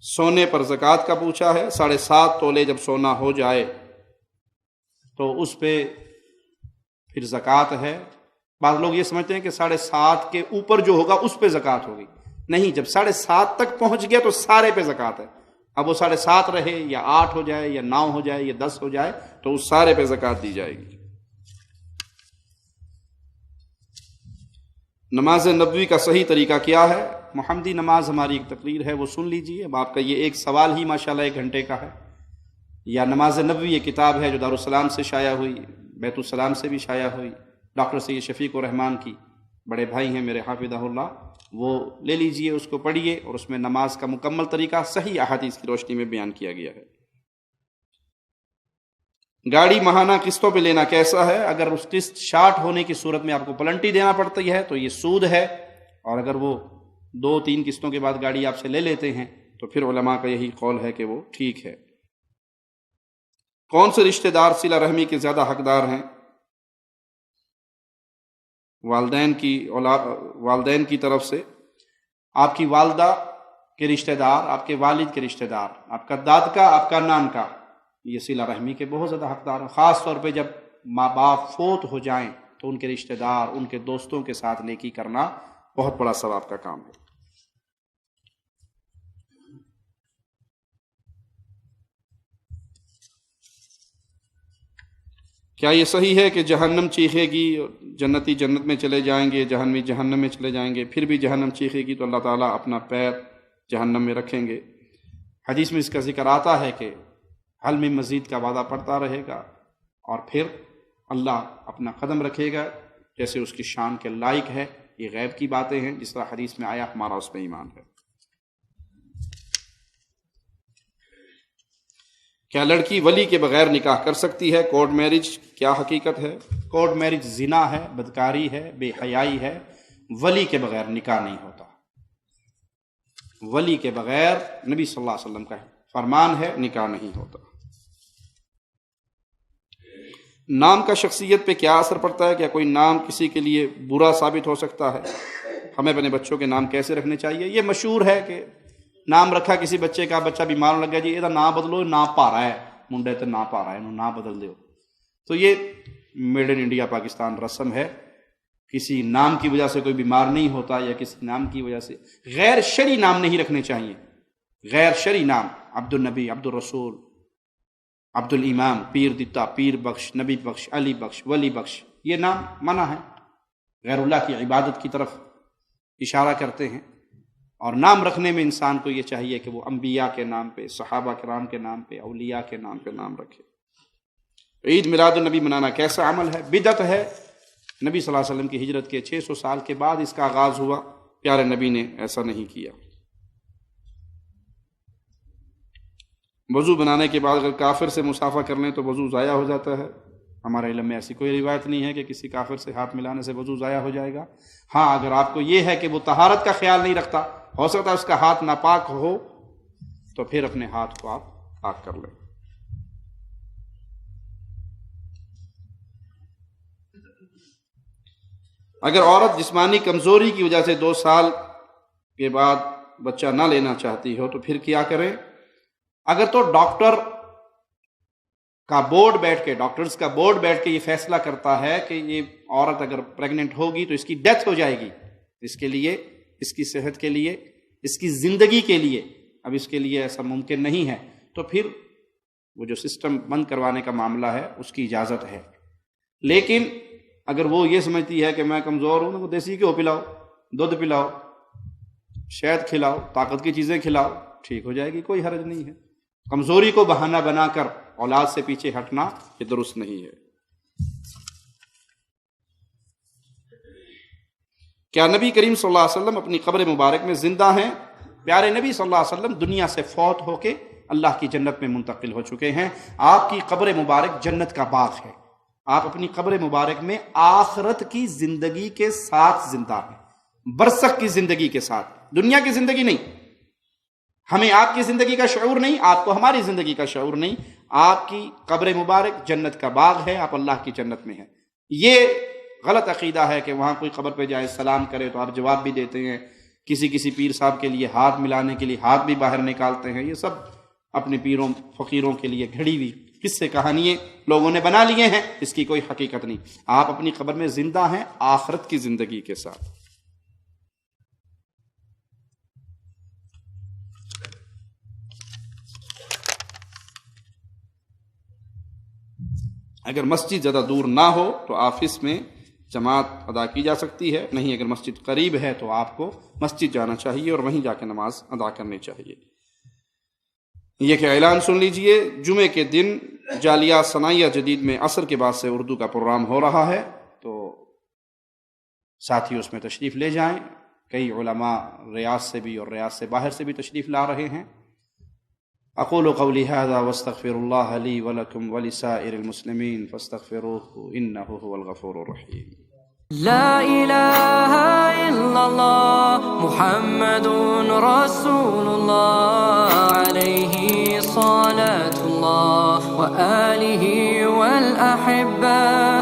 سونے پر زکوٰۃ کا پوچھا ہے، 7.5 تولے جب سونا ہو جائے تو اس پہ پھر زکوٰۃ ہے۔ بعض لوگ یہ سمجھتے ہیں کہ 7.5 کے اوپر جو ہوگا اس پہ زکوٰۃ ہوگی، نہیں، جب 7.5 تک پہنچ گیا تو سارے پہ زکوٰۃ ہے۔ اب وہ 7.5 رہے یا 8 ہو جائے یا 9 ہو جائے یا 10 ہو جائے تو اس سارے پہ زکوٰۃ دی جائے گی۔ نماز نبوی کا صحیح طریقہ کیا ہے؟ محمدی نماز ہماری ایک تقریر ہے، وہ سن لیجئے۔ اب آپ کا یہ ایک سوال ہی ماشاءاللہ 1 گھنٹے کا ہے۔ یا نماز نبوی یہ کتاب ہے جو دارالسلام سے شائع ہوئی، بیت السلام سے بھی شائع ہوئی، ڈاکٹر سید شفیق الرحمان کی بڑے بھائی ہیں میرے حافظہ اللہ، وہ لے لیجئے، اس کو پڑھیے، اور اس میں نماز کا مکمل طریقہ صحیح احادیث کی روشنی میں بیان کیا گیا ہے۔ گاڑی ماہانہ قسطوں پہ لینا کیسا ہے؟ اگر اس قسط شارٹ ہونے کی صورت میں آپ کو پلنٹی دینا پڑتی ہے تو یہ سود ہے، اور اگر وہ 2-3 قسطوں کے بعد گاڑی آپ سے لے لیتے ہیں تو پھر علماء کا یہی قول ہے کہ وہ ٹھیک ہے۔ کون سے رشتہ دار صلہ رحمی کے زیادہ حقدار ہیں؟ والدین کی طرف سے آپ کی والدہ کے رشتہ دار، آپ کے والد کے رشتہ دار، آپ کا داد کا، آپ کا نان کا، یہ صلہ رحمی کے بہت زیادہ حقدار ہیں۔ خاص طور پہ جب ماں باپ فوت ہو جائیں تو ان کے رشتہ دار، ان کے دوستوں کے ساتھ نیکی کرنا بہت بڑا ثواب کا کام ہے۔ کیا یہ صحیح ہے کہ جہنم چیخے گی اور جنتی جنت میں چلے جائیں گے، جہنمی جہنم میں چلے جائیں گے، پھر بھی جہنم چیخے گی تو اللہ تعالیٰ اپنا پیر جہنم میں رکھیں گے؟ حدیث میں اس کا ذکر آتا ہے کہ حل میں مزید کا وعدہ پڑتا رہے گا اور پھر اللہ اپنا قدم رکھے گا جیسے اس کی شان کے لائق ہے۔ یہ غیب کی باتیں ہیں، جس طرح حدیث میں آیا، ہمارا اس میں ایمان ہے۔ کیا لڑکی ولی کے بغیر نکاح کر سکتی ہے؟ کورٹ میرج کیا حقیقت ہے؟ کورٹ میرج زنا ہے، بدکاری ہے، بے حیائی ہے۔ ولی کے بغیر نکاح نہیں ہوتا۔ ولی کے بغیر نبی صلی اللہ علیہ وسلم کا فرمان ہے، نکاح نہیں ہوتا۔ نام کا شخصیت پہ کیا اثر پڑتا ہے؟ کیا کوئی نام کسی کے لیے برا ثابت ہو سکتا ہے؟ ہمیں اپنے بچوں کے نام کیسے رکھنے چاہیے؟ یہ مشہور ہے کہ نام رکھا کسی بچے کا، بچہ بیمار لگ گیا، جی یہ نام بدلو، نام پا رہا ہے منڈے تے نام پا رہا ہے، انہوں نام بدل دو۔ تو یہ میڈ ان انڈیا پاکستان رسم ہے۔ کسی نام کی وجہ سے کوئی بیمار نہیں ہوتا، یا کسی نام کی وجہ سے غیر شرعی نام نہیں رکھنے چاہیے۔ غیر شرعی نام، عبد النبی، عبد الرسول، عبد الامام، پیر دتا، پیر بخش، نبی بخش، علی بخش، ولی بخش، یہ نام منع ہے، غیر اللہ کی عبادت کی طرف اشارہ کرتے ہیں۔ اور نام رکھنے میں انسان کو یہ چاہیے کہ وہ انبیاء کے نام پہ، صحابہ کرام کے نام پہ، اولیاء کے نام پہ نام رکھے۔ عید میلاد النبی منانا کیسا عمل ہے؟ بدعت ہے۔ نبی صلی اللہ علیہ وسلم کی ہجرت کے 600 سال کے بعد اس کا آغاز ہوا، پیارے نبی نے ایسا نہیں کیا۔ وضو بنانے کے بعد اگر کافر سے مصافحہ کر لیں تو وضو ضائع ہو جاتا ہے؟ ہمارے علم میں ایسی کوئی روایت نہیں ہے کہ کسی کافر سے ہاتھ ملانے سے وضو ضائع ہو جائے گا۔ ہاں، اگر آپ کو یہ ہے کہ وہ طہارت کا خیال نہیں رکھتا، ہو سکتا ہے اس کا ہاتھ ناپاک ہو، تو پھر اپنے ہاتھ کو آپ پاک کر لیں۔ اگر عورت جسمانی کمزوری کی وجہ سے 2 سال کے بعد بچہ نہ لینا چاہتی ہو تو پھر کیا کریں؟ اگر تو ڈاکٹرز کا بورڈ بیٹھ کے یہ فیصلہ کرتا ہے کہ یہ عورت اگر پریگننٹ ہوگی تو اس کی ڈیتھ ہو جائے گی، اس کے لیے، اس کی صحت کے لیے، اس کی زندگی کے لیے اب اس کے لیے ایسا ممکن نہیں ہے، تو پھر وہ جو سسٹم بند کروانے کا معاملہ ہے اس کی اجازت ہے۔ لیکن اگر وہ یہ سمجھتی ہے کہ میں کمزور ہوں، تو دیسی گھیو پلاؤ، دودھ پلاؤ، شہد کھلاؤ، طاقت کی چیزیں کھلاؤ، ٹھیک ہو جائے گی، کوئی حرج نہیں ہے۔ کمزوری کو بہانہ بنا کر اولاد سے پیچھے ہٹنا یہ درست نہیں ہے۔ کیا نبی کریم صلی اللہ علیہ وسلم اپنی قبر مبارک میں زندہ ہیں؟ پیارے نبی صلی اللہ علیہ وسلم دنیا سے فوت ہو کے اللہ کی جنت میں منتقل ہو چکے ہیں۔ آپ کی قبر مبارک جنت کا باغ ہے۔ آپ اپنی قبر مبارک میں آخرت کی زندگی کے ساتھ زندہ ہیں، برزخ کی زندگی کے ساتھ، دنیا کی زندگی نہیں۔ ہمیں آپ کی زندگی کا شعور نہیں، آپ کو ہماری زندگی کا شعور نہیں۔ آپ کی قبر مبارک جنت کا باغ ہے، آپ اللہ کی جنت میں ہیں۔ یہ غلط عقیدہ ہے کہ وہاں کوئی قبر پہ جائے سلام کرے تو آپ جواب بھی دیتے ہیں، کسی پیر صاحب کے لیے ہاتھ ملانے کے لیے ہاتھ بھی باہر نکالتے ہیں۔ یہ سب اپنے پیروں فقیروں کے لیے گھڑی ہوئی قصے کہانیاں لوگوں نے بنا لیے ہیں، اس کی کوئی حقیقت نہیں۔ آپ اپنی قبر میں زندہ ہیں آخرت کی زندگی کے ساتھ۔ اگر مسجد زیادہ دور نہ ہو تو آفس میں جماعت ادا کی جا سکتی ہے، نہیں اگر مسجد قریب ہے تو آپ کو مسجد جانا چاہیے اور وہیں جا کے نماز ادا کرنی چاہیے۔ یہ کہ اعلان سن لیجئے، جمعے کے دن جالیہ ثنائیہ جدید میں عصر کے بعد سے اردو کا پروگرام ہو رہا ہے، تو ساتھی اس میں تشریف لے جائیں۔ کئی علماء ریاض سے بھی اور ریاض سے باہر سے بھی تشریف لا رہے ہیں۔ اقول قولی هذا واستغفر الله لي ولكم ولسائر المسلمين فاستغفروه انه هو الغفور الرحيم۔ لا إله إلا الله محمد رسول الله عليه صلاة الله وآله والأحبة